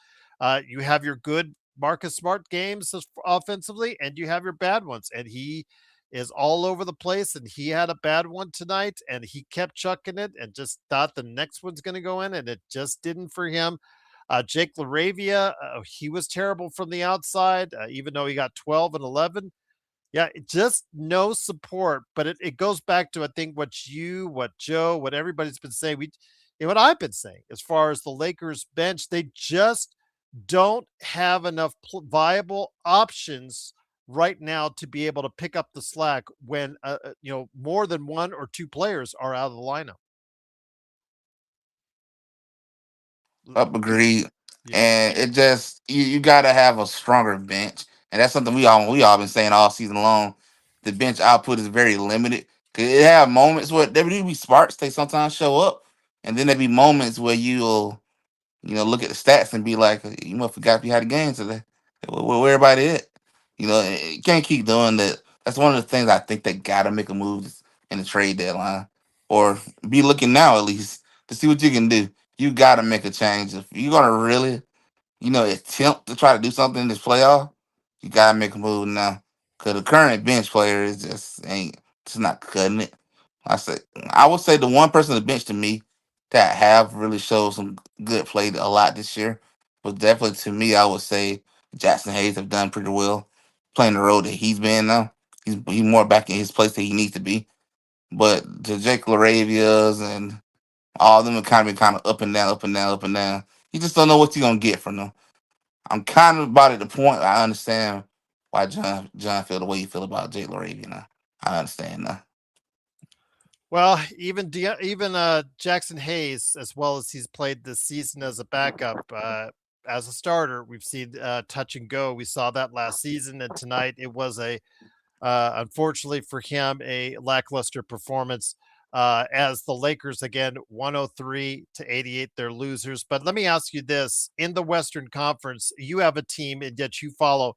You have your good Marcus Smart games offensively, and you have your bad ones, and he is all over the place, and he had a bad one tonight, and he kept chucking it and just thought the next one's going to go in, and it just didn't for him. Jake LaRavia, he was terrible from the outside, even though he got 12 and 11. Yeah, just no support. But it goes back to, I think, what Joe, what everybody's been saying. What I've been saying as far as the Lakers bench, they just don't have enough viable options right now to be able to pick up the slack when more than one or two players are out of the lineup. Up agreed. Yeah. And it just you gotta have a stronger bench. And that's something we all been saying all season long. The bench output is very limited. Cause it have moments where there will be sparks they sometimes show up. And then there be moments where you'll look at the stats and be like, you must forgot you had a game today. Where everybody at? You can't keep doing that. That's one of the things I think they gotta make a move in the trade deadline, or be looking now at least to see what you can do. You gotta make a change if you're gonna really, attempt to try to do something in this playoff. You gotta make a move now, cause the current bench player is just ain't just not cutting it. I say I would say the one person on the bench to me that have really showed some good play a lot this year. But definitely to me, I would say Jackson Hayes have done pretty well playing the role that he's been now. He's more back in his place that he needs to be. But the Jake Laravias and all of them have kind of been kind of up and down, up and down, up and down. You just don't know what you're gonna get from them. I'm kind of about at the point I understand why John feel the way you feel about Jake Laravia now. I understand now. Well, even Jackson Hayes, as well as he's played this season as a backup, as a starter, we've seen touch and go. We saw that last season, and tonight it was unfortunately for him, a lackluster performance. As the Lakers again, 103-88, they're losers. But let me ask you this: in the Western Conference, you have a team that you follow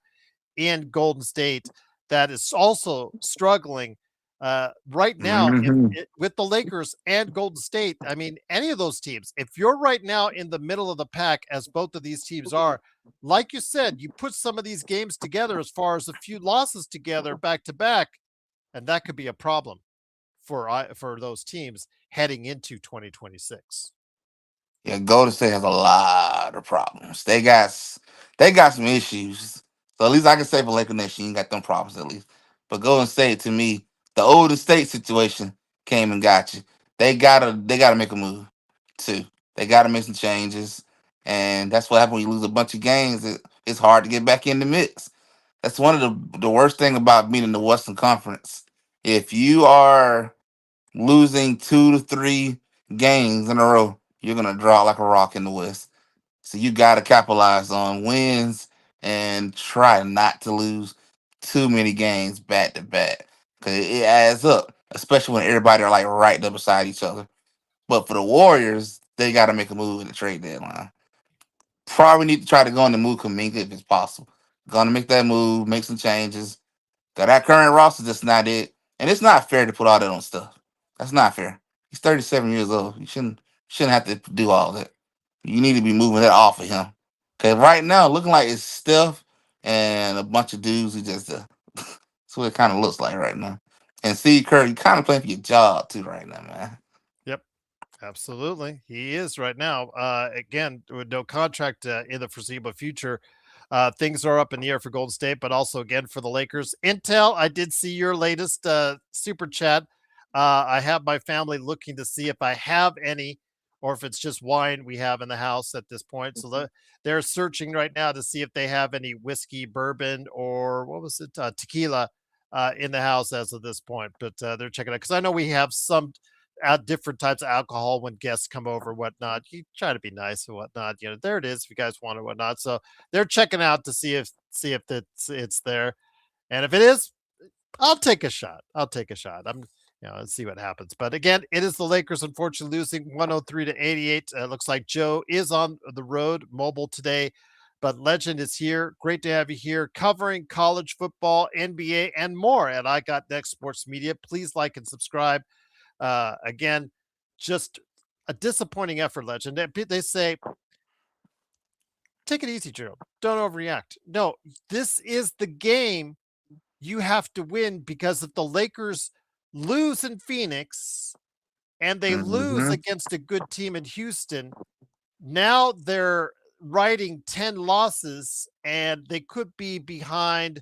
in Golden State that is also struggling right now Hmm. with the Lakers and Golden State. I mean, any of those teams, if you're right now in the middle of the pack, as both of these teams are, like you said, you put some of these games together as far as a few losses together back to back, and that could be a problem for those teams heading into 2026. Yeah, Golden State has a lot of problems. They got some issues. So at least I can say for Laker Nation, you ain't got them problems at least. But Golden State, to me, the older state situation came and got you. They gotta make a move too. They gotta make some changes. And that's what happens when you lose a bunch of games. It's hard to get back in the mix. That's one of the worst thing about being in the Western Conference. If you are losing 2 to 3 games in a row, you're gonna draw like a rock in the West. So you gotta capitalize on wins and try not to lose too many games back to back. Cause it adds up, especially when everybody are like right there beside each other. But for the Warriors, they gotta make a move in the trade deadline. Probably need to try to go on the move Kaminga if it's possible. Gonna make that move, make some changes. Cause that current roster just not it. And it's not fair to put all that on stuff. That's not fair. He's 37 years old. You shouldn't have to do all that. You need to be moving that off of him. Cause right now, looking like it's Steph and a bunch of dudes who just that's what it kind of looks like right now. And Steve Kerr, you kind of playing for your job too right now, man. Yep. Absolutely. He is right now. Again, with no contract in the foreseeable future. Things are up in the air for Golden State, but also again for the Lakers. Intel, I did see your latest super chat. I have my family looking to see if I have any, or if it's just wine we have in the house at this point. So they're searching right now to see if they have any whiskey, bourbon, or what was it, tequila in the house as of this point. But they're checking out because I know we have some different types of alcohol when guests come over, whatnot. You try to be nice and whatnot. There it is if you guys want it, whatnot. So they're checking out to see if it's there, and if it is, I'll take a shot. I'll take a shot. Let's see what happens. But again, it is the Lakers, unfortunately, losing 103 to 88. Looks like Joe is on the road mobile today, but Legend is here. Great to have you here covering college football, NBA, and more at I Got Next Sports Media. Please like and subscribe. Again, just a disappointing effort, Legend. They say, take it easy, Joe. Don't overreact. No, this is the game you have to win because if the Lakers lose in Phoenix and they lose Hmm. against a good team in Houston, now they're riding 10 losses and they could be behind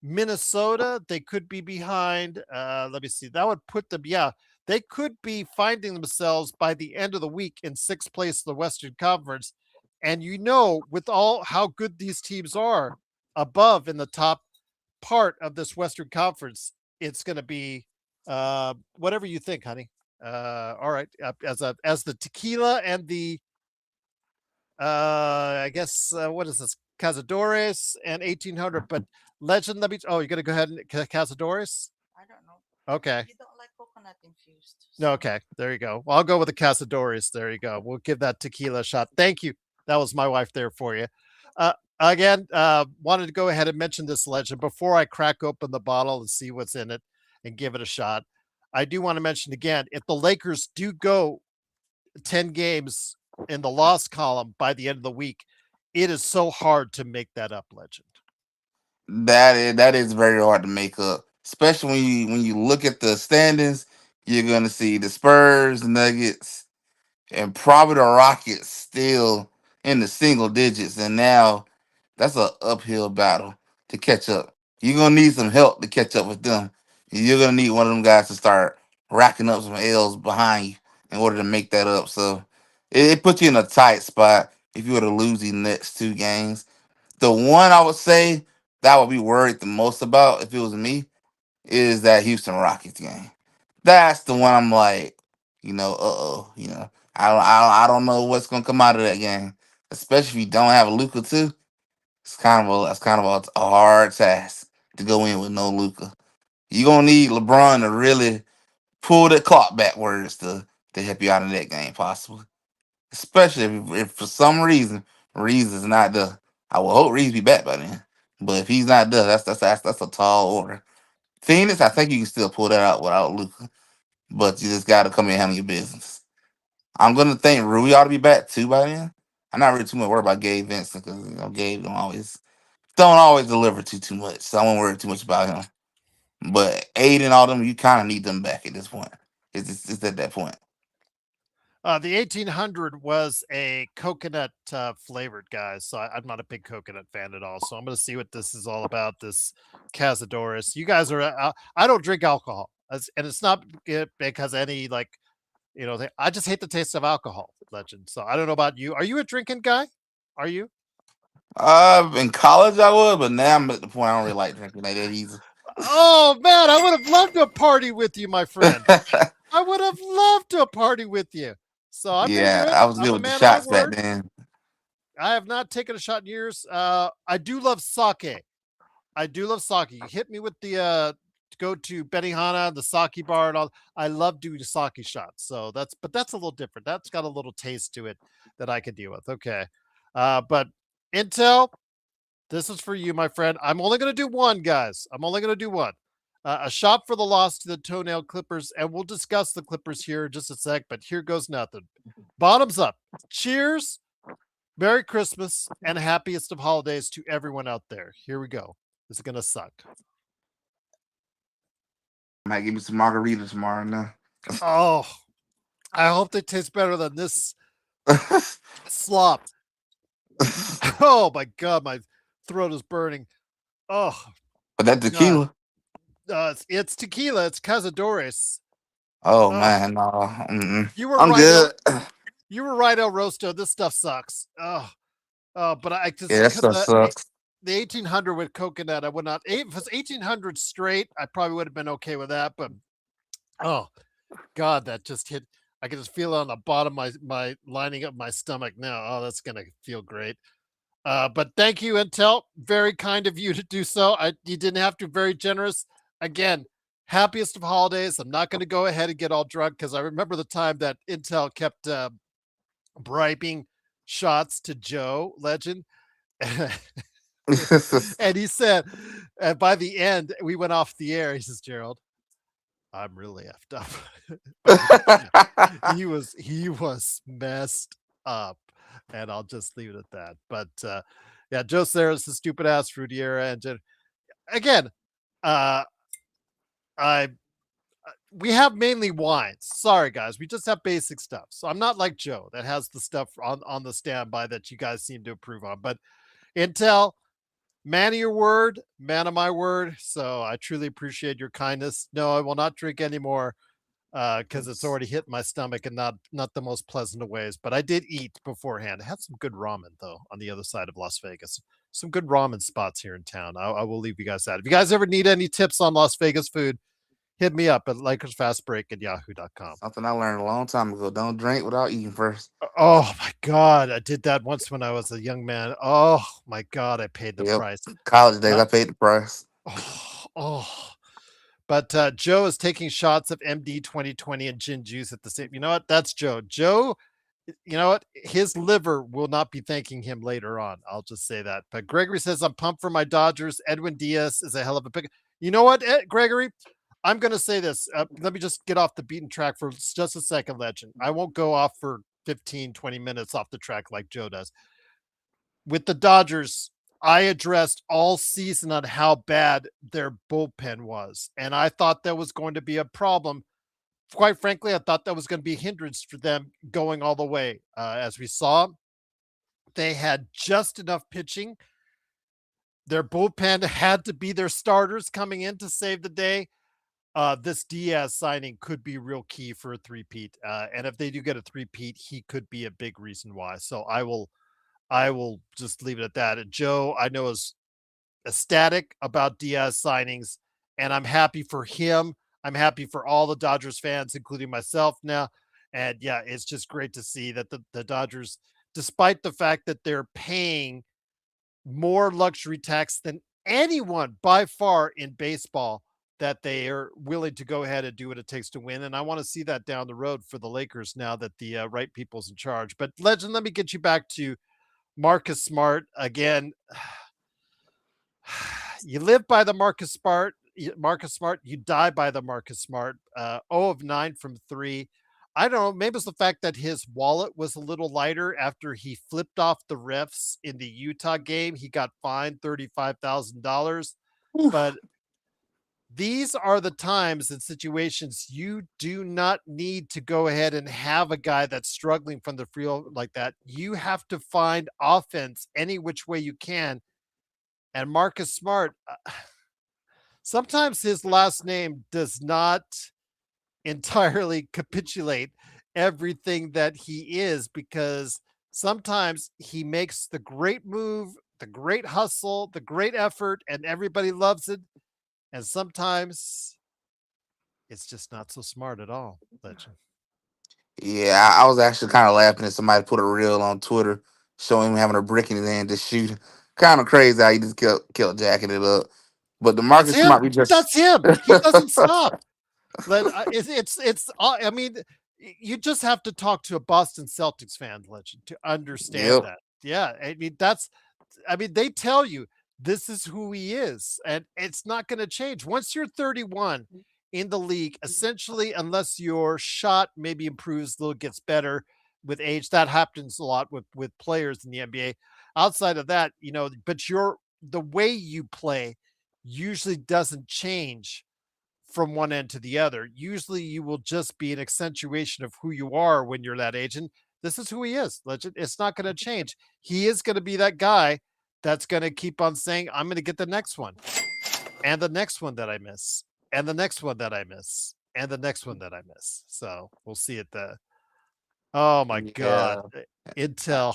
Minnesota. They could be behind, let me see, that would put them, yeah, they could be finding themselves by the end of the week in sixth place in the Western Conference. And with all how good these teams are above in the top part of this Western Conference, it's going to be whatever you think, honey. All right, as the tequila and the I guess what is this? Cazadores and 1800, but Legend. Let me. Oh, you're gonna go ahead and Cazadores. I don't know. Okay. You don't like coconut infused. No, So okay. There you go. Well, I'll go with the Cazadores. There you go. We'll give that tequila a shot. Thank you. That was my wife there for you. Again, wanted to go ahead and mention this, Legend, before I crack open the bottle and see what's in it and give it a shot. I do want to mention again, if the Lakers do go 10 games in the loss column by the end of the week, it is so hard to make that up, Legend. That is very hard to make up, especially when you look at the standings. You're gonna see the Spurs, Nuggets, and probably the Rockets still in the single digits, and now that's an uphill battle to catch up. You're gonna need some help to catch up with them. You're gonna need one of them guys to start racking up some L's behind you in order to make that up. So it puts you in a tight spot if you were to lose these next two games. The one I would say that I would be worried the most about if it was me is that Houston Rockets game. That's the one I'm like, I don't know what's gonna come out of that game, especially if you don't have a Luka too. That's kind of a hard task to go in with no Luka. You're gonna need LeBron to really pull the clock backwards to help you out in that game, possibly. Especially if for some reason Reeves is not there. I will hope Reeves be back by then. But if he's not there, that's a tall order. Phoenix, I think you can still pull that out without Luca, but you just got to come in and handle your business. I'm gonna think Rui ought to be back too by then. I'm not really too much worried about Gabe Vincent because Gabe don't always deliver too much, so I won't worry too much about him. But Aid and all them, you kind of need them back at this point. It's at that point. The 1800 was a coconut flavored, guys. So I'm not a big coconut fan at all. So I'm going to see what this is all about. This Cazadores. You guys are. I don't drink alcohol, and it's not because any I just hate the taste of alcohol, Legend. So I don't know about you. Are you a drinking guy? Are you? In college I would, but now I'm at the point I don't really like drinking like that either. Oh man, I would have loved to party with you, my friend. I would have loved to party with you. So I'm Yeah, ignorant. I was I'm good a with the man of my shots back word. then. I have not taken a shot in years. I do love sake. I do love sake. You hit me with the to go to Benihana, the sake bar, and all. I love doing sake shots. So that's a little different. That's got a little taste to it that I can deal with. Okay, but Intel, this is for you, my friend. I'm only going to do one, guys. I'm only going to do one. A shot for the loss to the Toenail Clippers, and we'll discuss the Clippers here in just a sec. But here goes nothing. Bottoms up. Cheers. Merry Christmas and happiest of holidays to everyone out there. Here we go. This is gonna suck. Might give me some margarita tomorrow now. Oh, I hope they taste better than this slop. Oh my god, my throat is burning. Oh But that God, tequila. it's tequila. It's Cazadores. Oh Oh, man, no, you were I'm right, good. You were right, El Rosto. This stuff sucks. But I Yeah, just that because stuff sucks. the 1800 with coconut, I would not. If it's 1800 straight, I probably would have been okay with that. But oh God, that just hit. I can just feel it on the bottom of my lining up my stomach now. Oh, that's gonna feel great. But thank you, Intel. Very kind of you to do so. You didn't have to. Very generous. Again, happiest of holidays. I'm not going to go ahead and get all drunk because I remember the time that Intel kept bribing shots to Joe Legend. And he said, and by the end, we went off the air. He says, Gerald, I'm really effed up. By the he was messed up. And I'll just leave it at that. But yeah, Joe Sarah's the stupid ass Fruitiera engine. Again, uh I we have mainly wines. Sorry guys, we just have basic stuff. So I'm not like Joe that has the stuff on the standby that you guys seem to approve on. But Intel, man of your word, man of my word. So I truly appreciate your kindness. No, I will not drink anymore because it's already hit my stomach and not the most pleasant of ways. But I did eat beforehand. I had some good ramen though on the other side of Las Vegas. Some good ramen spots here in town. I will leave you guys that. If you guys ever need any tips on Las Vegas food, hit me up at LakersFastBreak at yahoo.com. Something I learned a long time ago. Don't drink without eating first. Oh my God. I did that once when I was a young man. Oh my God. I paid the Yep. price. College days, Uh, I paid the price. oh. But Joe is taking shots of MD 2020 and gin juice at the same. You know what? That's Joe. Joe, you know what? His liver will not be thanking him later on. I'll just say that. But Gregory says, I'm pumped for my Dodgers. Edwin Diaz is a hell of a pick. You know what, Gregory? I'm going to say this. Let me just get off the beaten track for just a second, Legend. I won't go off for 15, 20 minutes off the track like Joe does. With the Dodgers, I addressed all season on how bad their bullpen was. And I thought that was going to be a problem. Quite frankly, I thought that was going to be a hindrance for them going all the way. As we saw, they had just enough pitching. Their bullpen had to be their starters coming in to save the day. This Diaz signing could be real key for a three-peat. And if they do get a three-peat, he could be a big reason why. So I will just leave it at that. And Joe, I know, is ecstatic about Diaz signings, and I'm happy for him. I'm happy for all the Dodgers fans, including myself now. And yeah, it's just great to see that the Dodgers, despite the fact that they're paying more luxury tax than anyone by far in baseball, that they are willing to go ahead and do what it takes to win. And I want to see that down the road for the Lakers now that the right people's in charge. But Legend, let me get you back to Marcus Smart again. You live by the Marcus Smart. Marcus Smart, you die by the Marcus Smart. 0 of 9 from 3. I don't know. Maybe it's the fact that his wallet was a little lighter after he flipped off the refs in the Utah game. He got fined $35,000. Oof. But these are the times and situations you do not need to go ahead and have a guy that's struggling from the field like that. You have to find offense any which way you can. And Marcus Smart, sometimes his last name does not entirely capitulate everything that he is, because sometimes he makes the great move, the great hustle, the great effort, and everybody loves it. And sometimes it's just not so smart at all, Legend. Yeah, I was actually kind of laughing at somebody put a reel on Twitter showing him having a brick in his hand to shoot. Kind of crazy how he just kept jacking it up. But the That's Marcus Smart, him. we just That's him. He doesn't stop. I mean, you just have to talk to a Boston Celtics fan, Legend, to understand yep. that. Yeah, I mean, they tell you this is who he is, and it's not going to change. Once you're 31 in the league, essentially, unless your shot maybe improves a little, gets better with age, that happens a lot with players in the NBA. Outside of that, but the way you play usually doesn't change from one end to the other. Usually you will just be an accentuation of who you are when you're that age. And this is who he is. Legend. It's not going to change. He is going to be that guy that's going to keep on saying, I'm going to get the next one and the next one that I miss and the next one that I miss and the next one that I miss. So we'll see it. Oh my God. Yeah. Intel.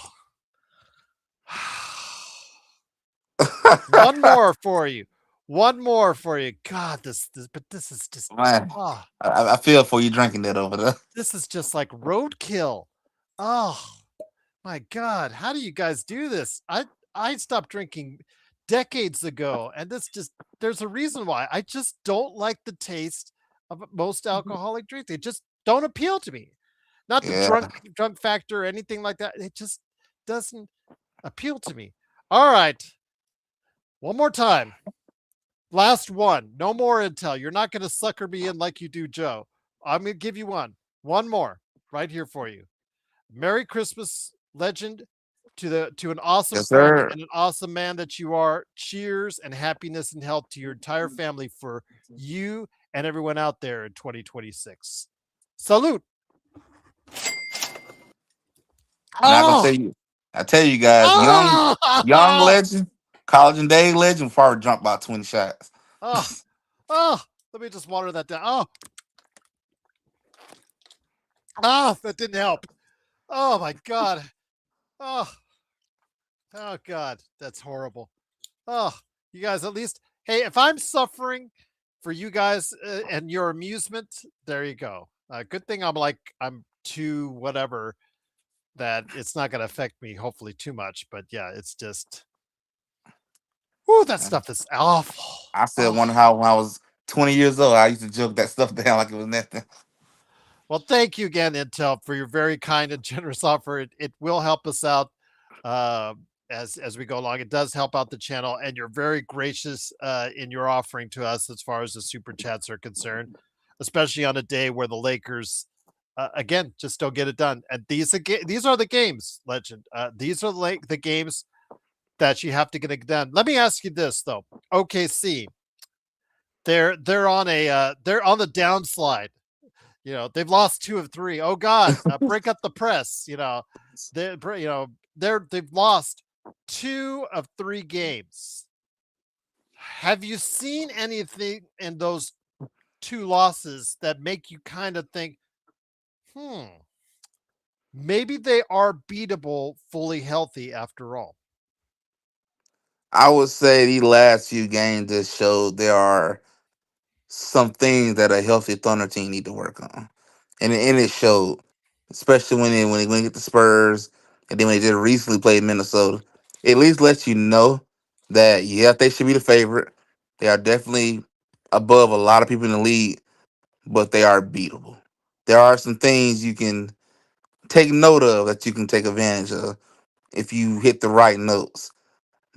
One more for you. One more for you. God, but this is just, Man, oh, I feel for you drinking that over there. this is just like roadkill. Oh my God. How do you guys do this? I stopped drinking decades ago, and this just, there's a reason why. I just don't like the taste of most alcoholic drinks. They just don't appeal to me. Not the Yeah. drunk factor or anything like that. It just doesn't appeal to me. All right. One more time. Last one. No more intel. You're not going to sucker me in like you do, Joe. I'm going to give you one. One more right here for you. Merry Christmas, legend, to an awesome Yes, friend sir. and an awesome man that you are. Cheers and happiness and health to your entire family for you and everyone out there in 2026. Salute. Not gonna Oh, tell you. I tell you guys, young oh, legend, college and day legend, before I drunk about 20 shots. oh, oh. Let me just water that down. Oh, oh, that didn't help. Oh my God. Oh, oh God, that's horrible. Oh, you guys, at least, hey, if I'm suffering for you guys and your amusement, there you go. Good thing I'm too whatever that it's not going to affect me, hopefully, too much. But yeah, it's just, whoo, that stuff is awful. I said, Oh, wonder how when I was 20 years old, I used to joke that stuff down like it was nothing. well, thank you again, Intel, for your very kind and generous offer. It will help us out uh, as we go along. It does help out the channel, and you're very gracious in your offering to us as far as the super chats are concerned, especially on a day where the Lakers again just don't get it done. And these are the games, legend. These are the games that you have to get it done. Let me ask you this though. OKC, they're on they're on the downslide. You know, they've lost 2 of 3. Oh God, break up the press. They've lost 2 of 3 games. Have you seen anything in those 2 losses that make you kind of think, hmm, maybe they are beatable fully healthy after all? I would say these last few games just showed there are some things that a healthy Thunder team need to work on, and it showed, especially when they get the Spurs, and then when they just recently played Minnesota. It at least lets you know that yeah, they should be the favorite. They are definitely above a lot of people in the league, but they are beatable. There are some things you can take note of that you can take advantage of if you hit the right notes.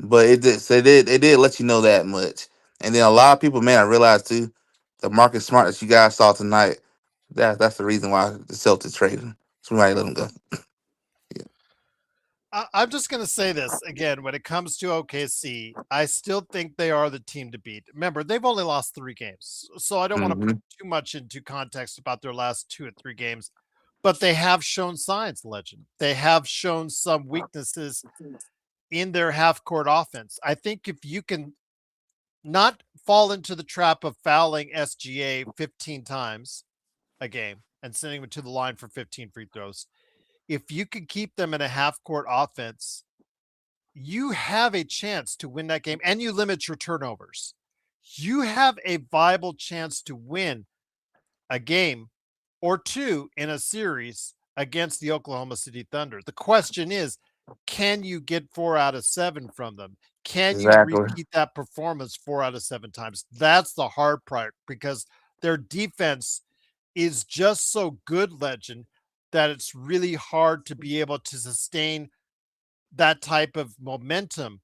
But it did let you know that much. And then a lot of people, man, I realized too, the Marcus Smart that you guys saw tonight, that's the reason why the Celtics traded him. Somebody let him go. Yeah. I'm just going to say this again. When it comes to OKC, I still think they are the team to beat. Remember, they've only lost 3 games, so I don't want to Hmm. put too much into context about their last 2 or 3 games. But they have shown signs, legend. They have shown some weaknesses in their half court offense. I think if you can not fall into the trap of fouling SGA 15 times a game and sending them to the line for 15 free throws, if you can keep them in a half court offense, you have a chance to win that game and you limit your turnovers. You have a viable chance to win a game or 2 in a series against the Oklahoma City Thunder. The question is, can you get 4 out of 7 from them? Can you Exactly. repeat that performance 4 out of 7 times? That's the hard part because their defense is just so good, legend, that it's really hard to be able to sustain that type of momentum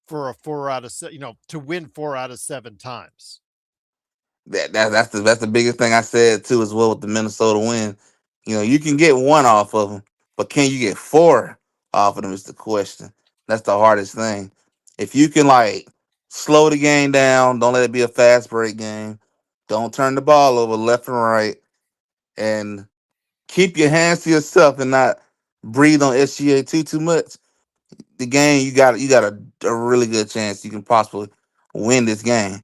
for a 4 out of 7, to win 4 out of 7 times. That's the biggest thing I said too as well with the Minnesota win. You can get one off of them, but can you get 4 off of them is the question. That's the hardest thing. If you can like slow the game down, don't let it be a fast break game. Don't turn the ball over left and right, and keep your hands to yourself and not breathe on SGA too much. The game you got a a really good chance you can possibly win this game.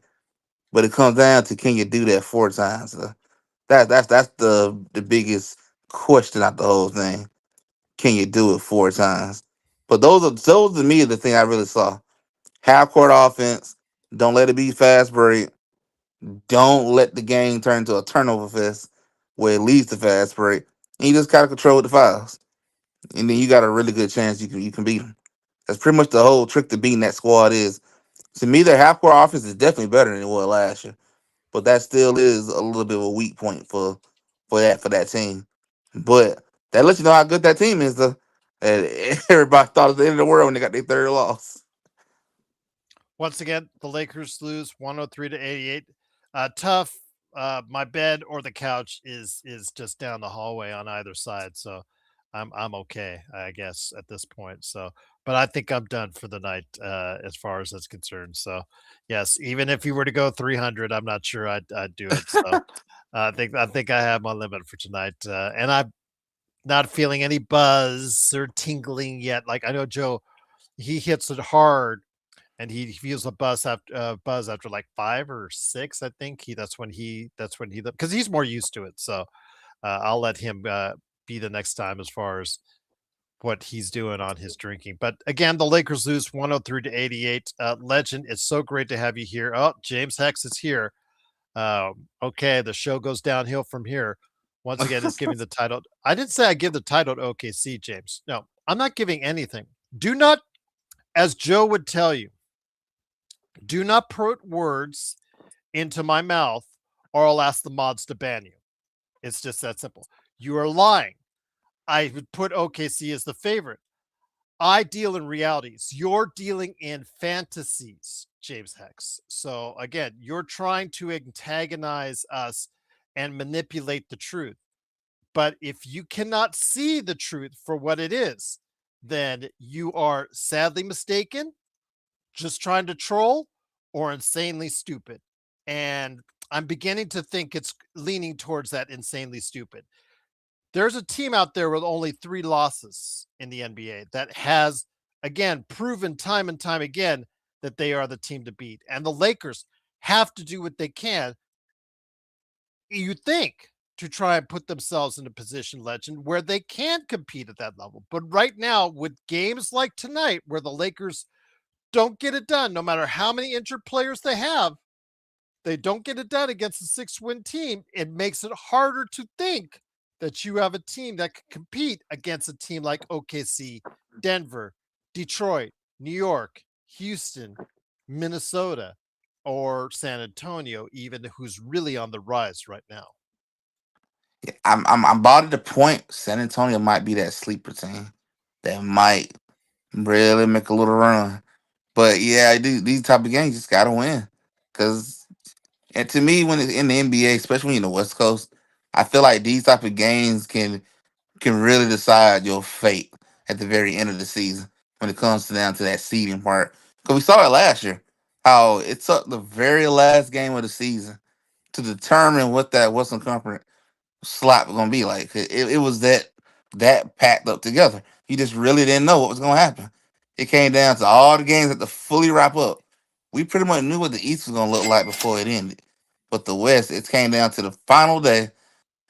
But it comes down to, can you do that 4 times? That's the biggest question out the whole thing. Can you do it 4 times? But those to me are the thing I really saw. Half court offense. Don't let it be fast break. Don't let the game turn into a turnover fest where it leads to fast break. And you just gotta control the fouls, and then you got a really good chance you can beat them. That's pretty much the whole trick to beating that squad. Is to me their half court offense is definitely better than it was last year, but that still is a little bit of a weak point for that team. But that lets you know how good that team is. Though, and everybody thought it was the end of the world when they got their third loss. Once again, the Lakers lose 103 to 88. Tough. My bed or the couch is just down the hallway on either side, so I'm okay, I guess, at this point. So, but I think I'm done for the night as far as that's concerned. So, yes, even if you were to go 300, I'm not sure I'd do it. So, I think I have my limit for tonight, and I'm not feeling any buzz or tingling yet. Like I know Joe, he hits it hard and he feels a buzz after like 5 or 6. I think that's when he because he's more used to it. So I'll let him be the next time as far as what he's doing on his drinking. But again, the Lakers lose 103 to 88. Legend, it's so great to have you here. Oh, James Hex is here. Okay, the show goes downhill from here. Once again, it's giving the title. I didn't say I give the title to OKC, James. No, I'm not giving anything. Do not, as Joe would tell you, do not put words into my mouth or I'll ask the mods to ban you. It's just that simple. You are lying. I would put OKC as the favorite. I deal in realities. You're dealing in fantasies, James Hex. So again, you're trying to antagonize us and manipulate the truth. But if you cannot see the truth for what it is, then you are sadly mistaken, just trying to troll, or insanely stupid. And I'm beginning to think it's leaning towards that insanely stupid. There's a team out there with only 3 losses in the NBA that has, again, proven time and time again that they are the team to beat. And the Lakers have to do what they can, you think, to try and put themselves in a position, Legend, where they can compete at that level. But right now, with games like tonight, where the Lakers don't get it done, no matter how many injured players they have, they don't get it done against a 6-win team. It makes it harder to think that you have a team that can compete against a team like OKC, Denver, Detroit, New York, Houston, Minnesota, or San Antonio, even who's really on the rise right now. I'm about at the point San Antonio might be that sleeper team that might really make a little run. But yeah, these type of games just gotta win. Cause and to me, when it's in the NBA, especially when you're in the West Coast, I feel like these type of games can really decide your fate at the very end of the season when it comes down to that seeding part. Because we saw it last year, how it took the very last game of the season to determine what that Western Conference slot was gonna be like. It was that packed up together. You just really didn't know what was gonna happen. It came down to all the games that to fully wrap up. We pretty much knew what the East was gonna look like before it ended. But the West, it came down to the final day,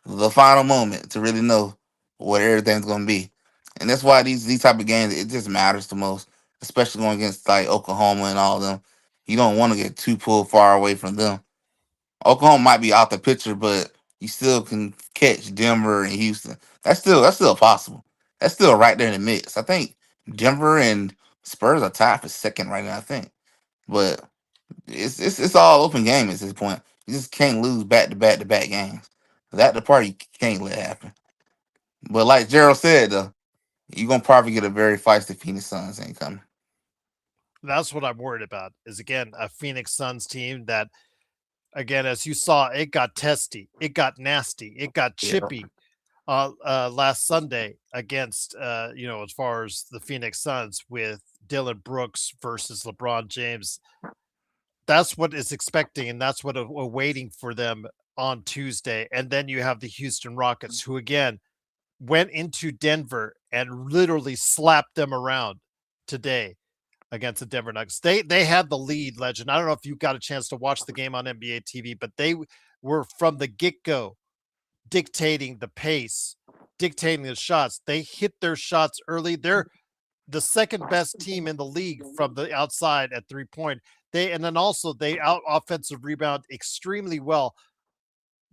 the final moment to really know what everything's gonna be. And that's why these type of games, it just matters the most, especially going against like Oklahoma and all of them. You don't want to get too pulled far away from them. Oklahoma might be out the picture, but you still can catch Denver and Houston. That's still possible. That's still right there in the mix. I think Denver and Spurs are tied for second right now. I think, but it's all open game at this point. You just can't lose back to back to back games. That the part you can't let happen. But like Gerald said, though, you're gonna probably get a very feisty Phoenix Suns ain't coming. That's what I'm worried about. Is again a Phoenix Suns team that, again, as you saw, it got testy, it got nasty, it got Yeah. chippy last Sunday against as far as the Phoenix Suns with Dylan Brooks versus LeBron James. That's what is expecting, and that's what awaiting for them on Tuesday. And then you have the Houston Rockets, who again went into Denver and literally slapped them around today. against the Denver Nuggets. They had the lead, Legend. I don't know if you got a chance to watch the game on NBA TV, but they were from the get-go dictating the pace, dictating the shots. They hit their shots early. They're the second best team in the league from the outside at 3 point. And then also they out offensive rebound extremely well.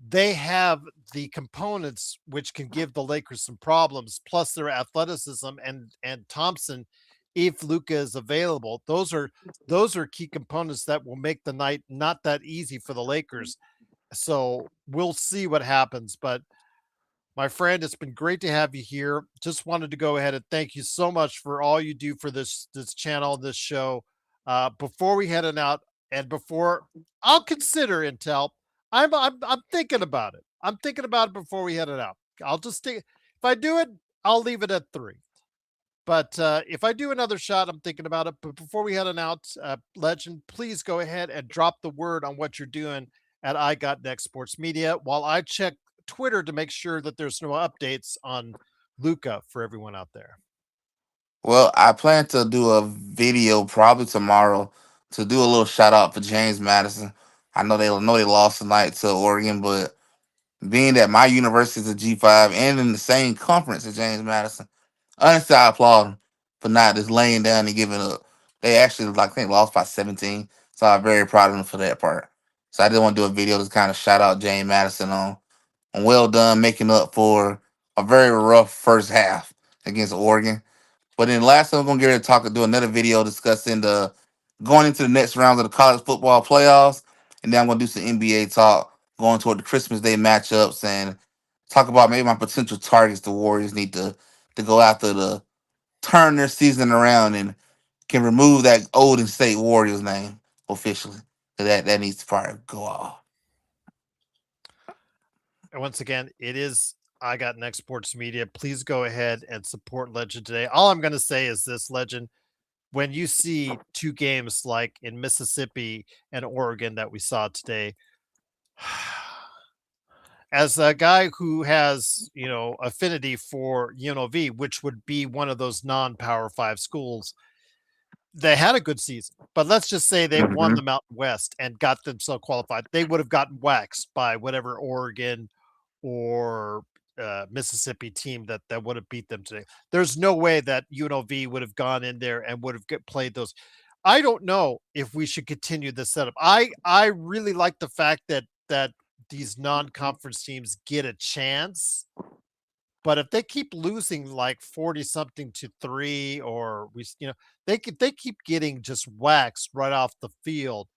They have the components which can give the Lakers some problems, plus their athleticism and Thompson, if Luka is available. Those are key components that will make the night not that easy for the Lakers. So we'll see what happens. But my friend, it's been great to have you here. Just wanted to go ahead and thank you so much for all you do for this channel, this show. Before we head on out, and before I'll consider Intel, I'm thinking about it. I'm thinking about it before we head it out. I'll just think if I do it, I'll leave it at 3. But if I do another shot, I'm thinking about it. But before we head on out, Legend, please go ahead and drop the word on what you're doing at I Got Next Sports Media while I check Twitter to make sure that there's no updates on Luca for everyone out there. Well, I plan to do a video probably tomorrow to do a little shout out for James Madison. I know they lost tonight to Oregon, but being that my university is a G5 and in the same conference as James Madison, honestly, I applaud them for not just laying down and giving up. They actually, like, I think, lost by 17, so I'm very proud of them for that part. So I just want to do a video to kind of shout out James Madison on well done making up for a very rough first half against Oregon. But then last time we're gonna get ready to do another video discussing the going into the next rounds of the college football playoffs, and then I'm gonna do some NBA talk going toward the Christmas Day matchups and talk about maybe my potential targets the Warriors need to go after to turn their season around and can remove that Golden State Warriors name officially. So that needs to probably go off. And once again, it is I Got Next Sports Media. Please go ahead and support Legend today. All I'm going to say is this, Legend. When you see two games like in Mississippi and Oregon that we saw today, as a guy who has, affinity for UNLV, which would be one of those non-Power 5 schools, they had a good season. But let's just say they won Hmm. the Mountain West and got themselves qualified. They would have gotten waxed by whatever Oregon or Mississippi team that would have beat them today. There's no way that UNLV would have gone in there and would have played those. I don't know if we should continue this setup. I really like the fact that these non-conference teams get a chance, but if they keep losing like 40 something to 3, or they keep getting just waxed right off the field.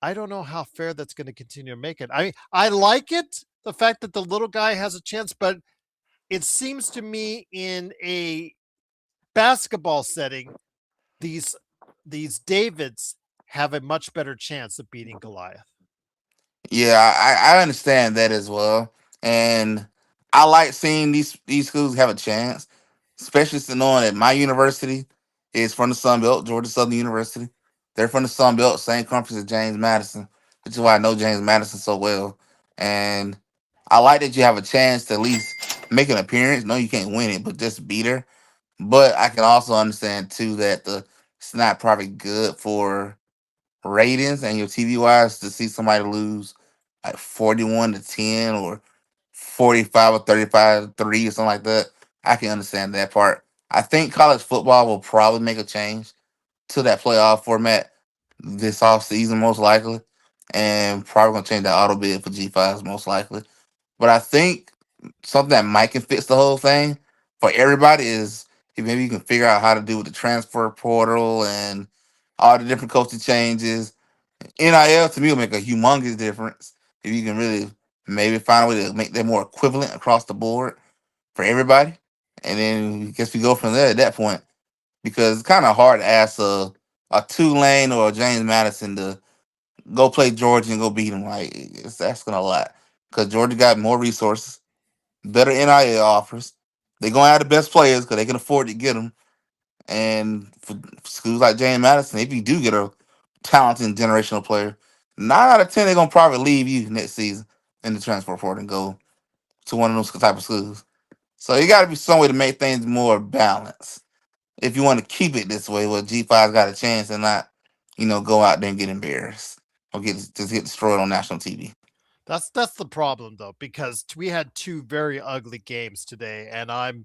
I don't know how fair that's going to continue to make it. I like it, the fact that the little guy has a chance, but it seems to me in a basketball setting, these these Davids have a much better chance of beating Goliath. Yeah, I understand that as well, and I like seeing these schools have a chance, especially to knowing that my university is from the Sun Belt, Georgia Southern University. They're from the Sun Belt, same conference as James Madison, which is why I know James Madison so well. And I like that you have a chance to at least make an appearance. No, you can't win it, but just beat her. But I can also understand too that it's not probably good for ratings and your TV wise to see somebody lose like 41-10 or 45 or 35-3 or something like that. I can understand that part. I think college football will probably make a change to that playoff format this off season most likely, and probably gonna change that auto bid for G5s most likely. But I think something that might can fix the whole thing for everybody is if maybe you can figure out how to do with the transfer portal and all the different coaching changes. NIL to me will make a humongous difference if you can really maybe find a way to make them more equivalent across the board for everybody. And then I guess we go from there at that point because it's kind of hard to ask a Tulane or a James Madison to go play Georgia and go beat them. Like it's asking a lot because Georgia got more resources, better NIL offers. They're gonna have the best players because they can afford to get them. And for schools like James Madison, if you do get a talented generational player, 9 out of 10 they're gonna probably leave you next season in the transfer portal and go to one of those type of schools. So you got to be some way to make things more balanced. if you want to keep it this way, well, G5's got a chance and not, go out there and get embarrassed or get destroyed on national TV. That's the problem though, because we had two very ugly games today, and I'm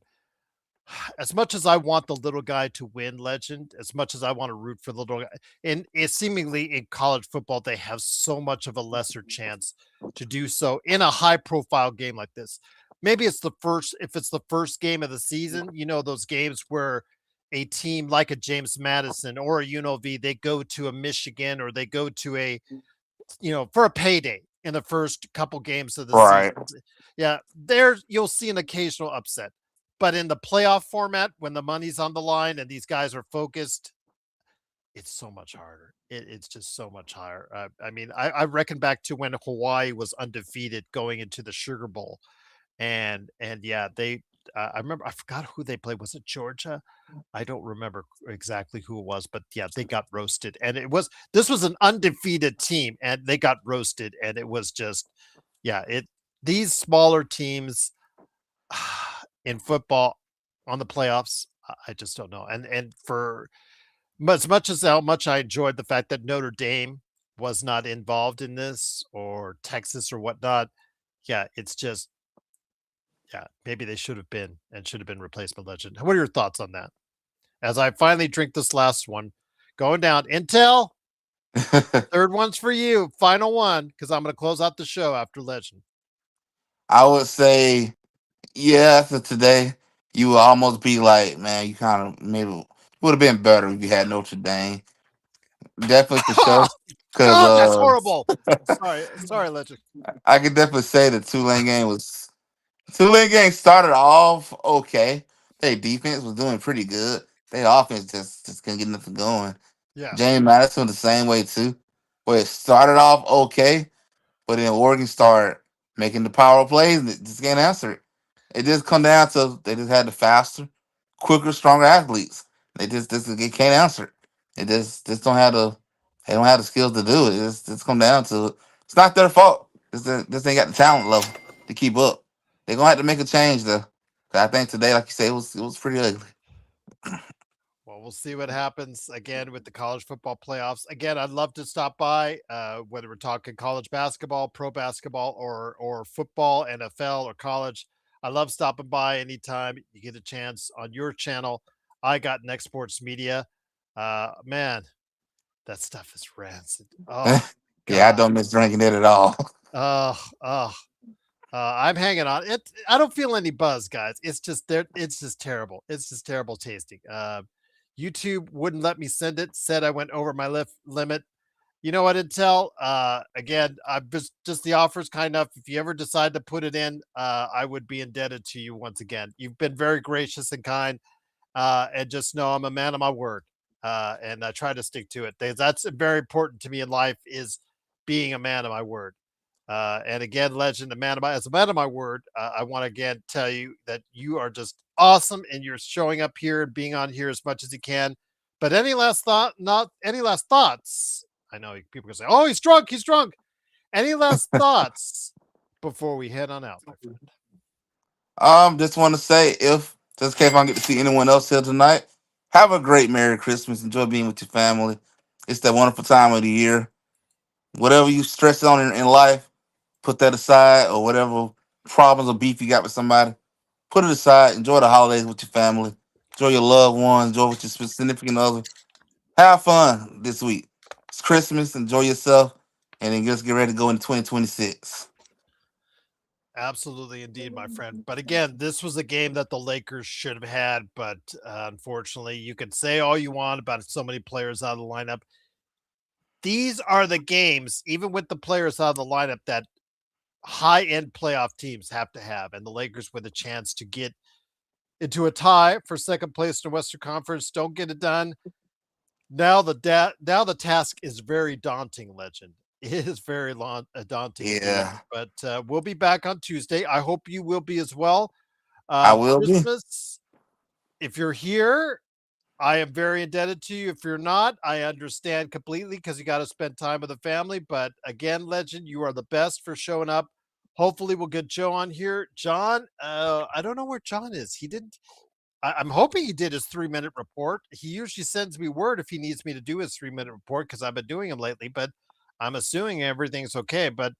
as much as I want the little guy to win, Legend, as much as I want to root for the little guy, and it seemingly in college football they have so much of a lesser chance to do so in a high profile game like this. Maybe it's the first, if it's the first game of the season, those games where a team like a James Madison or a UNLV, they go to a Michigan or they go to a, for a payday in the first couple games of the season. Right. Yeah, there you'll see an occasional upset. But in the playoff format, when the money's on the line and these guys are focused, it's so much harder. It's just so much higher. I mean, I reckon back to when Hawaii was undefeated going into the Sugar Bowl, and yeah, they. I remember. I forgot who they played. Was it Georgia? I don't remember exactly who it was, but yeah, they got roasted. And this was an undefeated team, and they got roasted. And it was just, yeah, these smaller teams in football on the playoffs, I just don't know. And for as much as how much I enjoyed the fact that Notre Dame was not involved in this or Texas or whatnot, yeah, it's just, yeah, maybe they should have been and should have been replacement legend. What are your thoughts on that? As I finally drink this last one, going down. Intel, third one's for you. Final one, because I'm going to close out the show after legend. I would say, yeah, for today, you would almost be like, man, you kind of maybe would have been better if you had Notre Dame. Definitely for Oh, sure. Because God, that's horrible. Sorry, legend. I could definitely say the Tulane game started off okay. Their defense was doing pretty good. Their offense just couldn't get nothing going. Yeah. James Madison the same way too. Where it started off okay, but then Oregon started making the power plays and it just can't answer it. It just come down to they just had the faster, quicker, stronger athletes. They can't answer it. They just don't have the skills to do it. It's come down to it. It's not their fault. This ain't got the talent level to keep up. They're gonna have to make a change though. 'Cause I think today, like you say, it was pretty ugly. Well, we'll see what happens again with the college football playoffs. Again, I'd love to stop by, whether we're talking college basketball, pro basketball, or football, NFL, or college. I love stopping by anytime you get a chance on your channel. I got Next Sports Media. Man, that stuff is rancid. Oh Yeah, I God. don't miss drinking it at all. Oh, oh. I'm hanging on. I don't feel any buzz, guys. It's just there. It's just terrible. It's just terrible tasting. YouTube wouldn't let me send it. Said I went over my limit. You know what, Intel? Again, I'm just the offer is kind enough. If you ever decide to put it in, I would be indebted to you once again. You've been very gracious and kind, and just know I'm a man of my word, and I try to stick to it. That's very important to me in life is being a man of my word. And again, legend, as a man of my word, I want to again tell you that you are just awesome and you're showing up here and being on here as much as you can. But any last thought, not any last thoughts. I know people can say, oh, he's drunk. He's drunk. Any last thoughts before we head on out, my friend? Just want to say, if just in case I don't get to see anyone else here tonight, have a great Merry Christmas. Enjoy being with your family. It's that wonderful time of the year. Whatever you stress on in life, put that aside, or whatever problems or beef you got with somebody, put it aside. Enjoy the holidays with your family. Enjoy your loved ones. Enjoy with your significant other. Have fun this week. It's Christmas. Enjoy yourself, and then just get ready to go into 2026. Absolutely, indeed, my friend. But again, this was a game that the Lakers should have had. But unfortunately, you can say all you want about so many players out of the lineup. These are the games, even with the players out of the lineup, that high end playoff teams have to have. And the Lakers with a chance to get into a tie for second place in the Western Conference. Don't get it done. Now the task is very daunting, legend. It is very daunting indeed. Yeah, But we'll be back on Tuesday. I hope you will be as well. I will be. Christmas, if you're here, I am very indebted to you. If you're not, I understand completely because you got to spend time with the family. But again, legend, you are the best for showing up. Hopefully, we'll get Joe on here. John, I don't know where John is. He didn't. I'm hoping he did his 3-minute report. He usually sends me word if he needs me to do his 3-minute report because I've been doing them lately. But I'm assuming everything's okay. But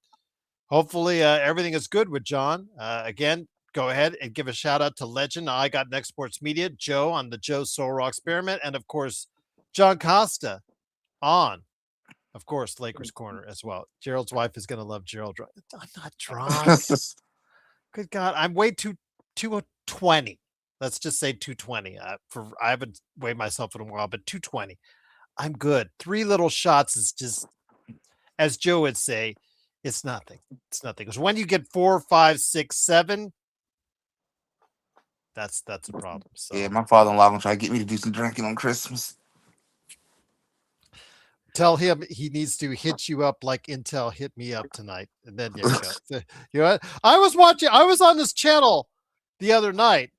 hopefully everything is good with John. Again, go ahead and give a shout out to Legend. I got Next Sports Media, Joe on the Joe Sorrow Experiment, and of course John Costa on, of course, Lakers Corner as well. Gerald's wife is going to love Gerald. I'm not drunk. Good God, I'm way too 220. Let's just say 220. I haven't weighed myself in a while, but 220. I'm good. 3 little shots is just, as Joe would say, it's nothing. It's nothing. Because when you get 4, 5, 6, 7, that's a problem. So Yeah, my father-in-law gonna try to get me to do some drinking on Christmas. tell him he needs to hit you up like Intel hit me up tonight, and then there you go. You know what? I was on this channel the other night,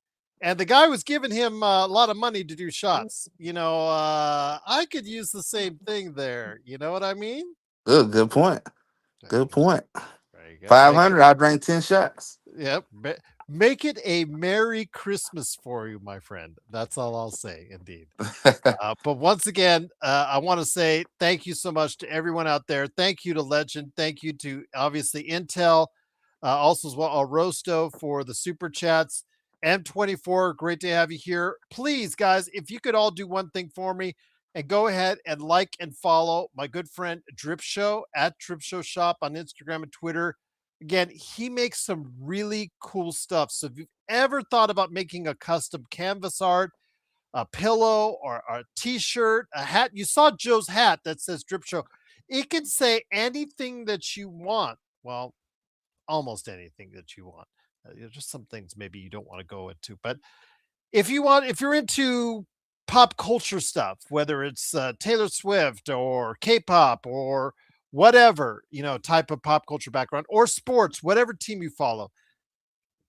and the guy was giving him a lot of money to do shots. I could use the same thing there. You know what I mean? Good point. There you Good go. point. There you go. 500. I drank 10 shots. Yep. Make it a Merry Christmas for you, my friend. That's all I'll say. Indeed. But once again, I want to say thank you so much to everyone out there. Thank you to Legend. Thank you to obviously Intel, also as well Rosto for the super chats. M24, great to have you here. Please, guys, if you could all do one thing for me and go ahead and like and follow my good friend Drip Show at Drip Show Shop on Instagram and Twitter. Again, he makes some really cool stuff. So if you've ever thought about making a custom canvas art, a pillow or a t-shirt, a hat. You saw Joe's hat that says Drip Show. It can say anything that you want. Well, almost anything that you want. Just some things maybe you don't want to go into. But if you're into pop culture stuff, whether it's Taylor Swift or K-pop or whatever, type of pop culture background or sports, whatever team you follow,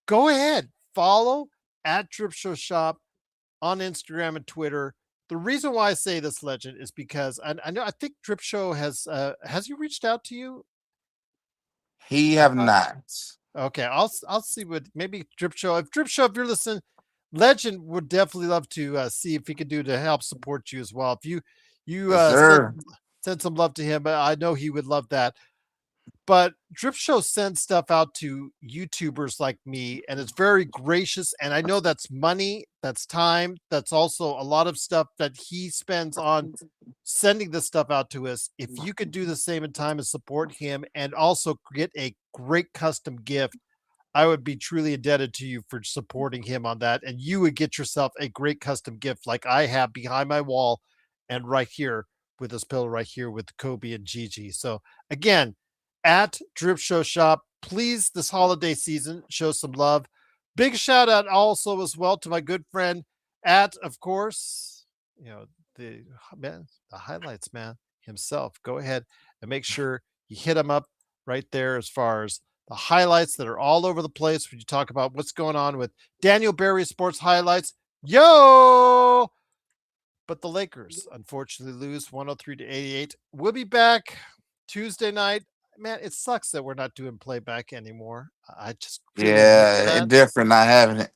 go ahead, follow at Drip Show Shop on Instagram and Twitter. The reason why I say this, Legend, is because I think Drip Show has he reached out to you? He have not. Okay, I'll see what maybe Drip Show. If you're listening, Legend would definitely love to see if he could do to help support you as well. If you Yes, sir. send some love to him, I know he would love that. But Drip Show sends stuff out to YouTubers like me, and it's very gracious. And I know that's money, that's time, that's also a lot of stuff that he spends on sending this stuff out to us. If you could do the same in time and support him and also get a great custom gift, I would be truly indebted to you for supporting him on that. And you would get yourself a great custom gift like I have behind my wall and right here with this pillow right here with Kobe and Gigi. So again, at Drip Show Shop, please this holiday season show some love. Big shout out also as well to my good friend at, of course, the man, the highlights man himself. Go ahead and make sure you hit him up right there as far as the highlights that are all over the place when you talk about what's going on with Daniel Berry Sports Highlights. Yo! But the Lakers unfortunately lose 103-88. We'll be back Tuesday night. Man, it sucks that we're not doing playback anymore. I just really miss Yeah, that. it's different not having it.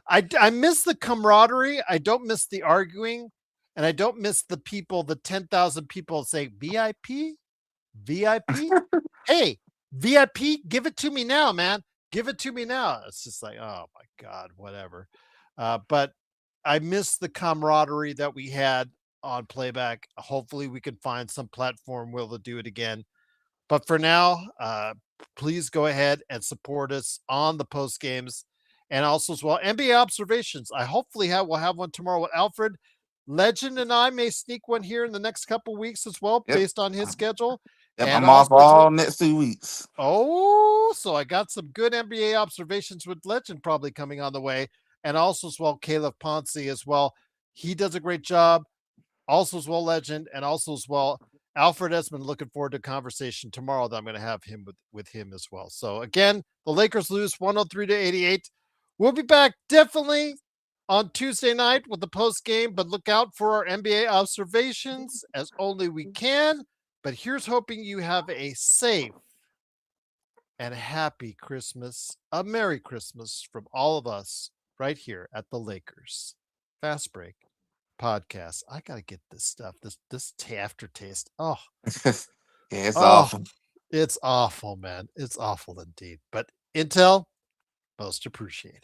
I miss the camaraderie. I don't miss the arguing, and I don't miss the people, the 10,000 people say VIP, VIP. Hey, VIP, give it to me now, man. Give it to me now. It's just like, oh my God, whatever. But I miss the camaraderie that we had on playback. Hopefully, we can find some platform where they'll do it again. But for now, please go ahead and support us on the post games and also as well NBA observations. I hopefully we'll have one tomorrow with Alfred. Legend and I may sneak one here in the next couple weeks as well, Yep. based on his schedule. Yep, And I'm off also as well, all next 2 weeks. oh, so I got some good NBA observations with Legend probably coming on the way. And also as well, Caleb Ponce as well. He does a great job. Also as well, Legend, and also as well, Alfred Esmond. Looking forward to a conversation tomorrow that I'm going to have him with him as well. So again, the Lakers lose 103-88. We'll be back definitely on Tuesday night with the post game, but look out for our NBA observations as only we can. But here's hoping you have a safe and happy Christmas, a Merry Christmas from all of us right here at the Lakers Fast Break podcast. I gotta get this stuff. This aftertaste. Yeah, it's Oh, awful. it's awful, man. It's awful indeed. But Intel, most appreciated.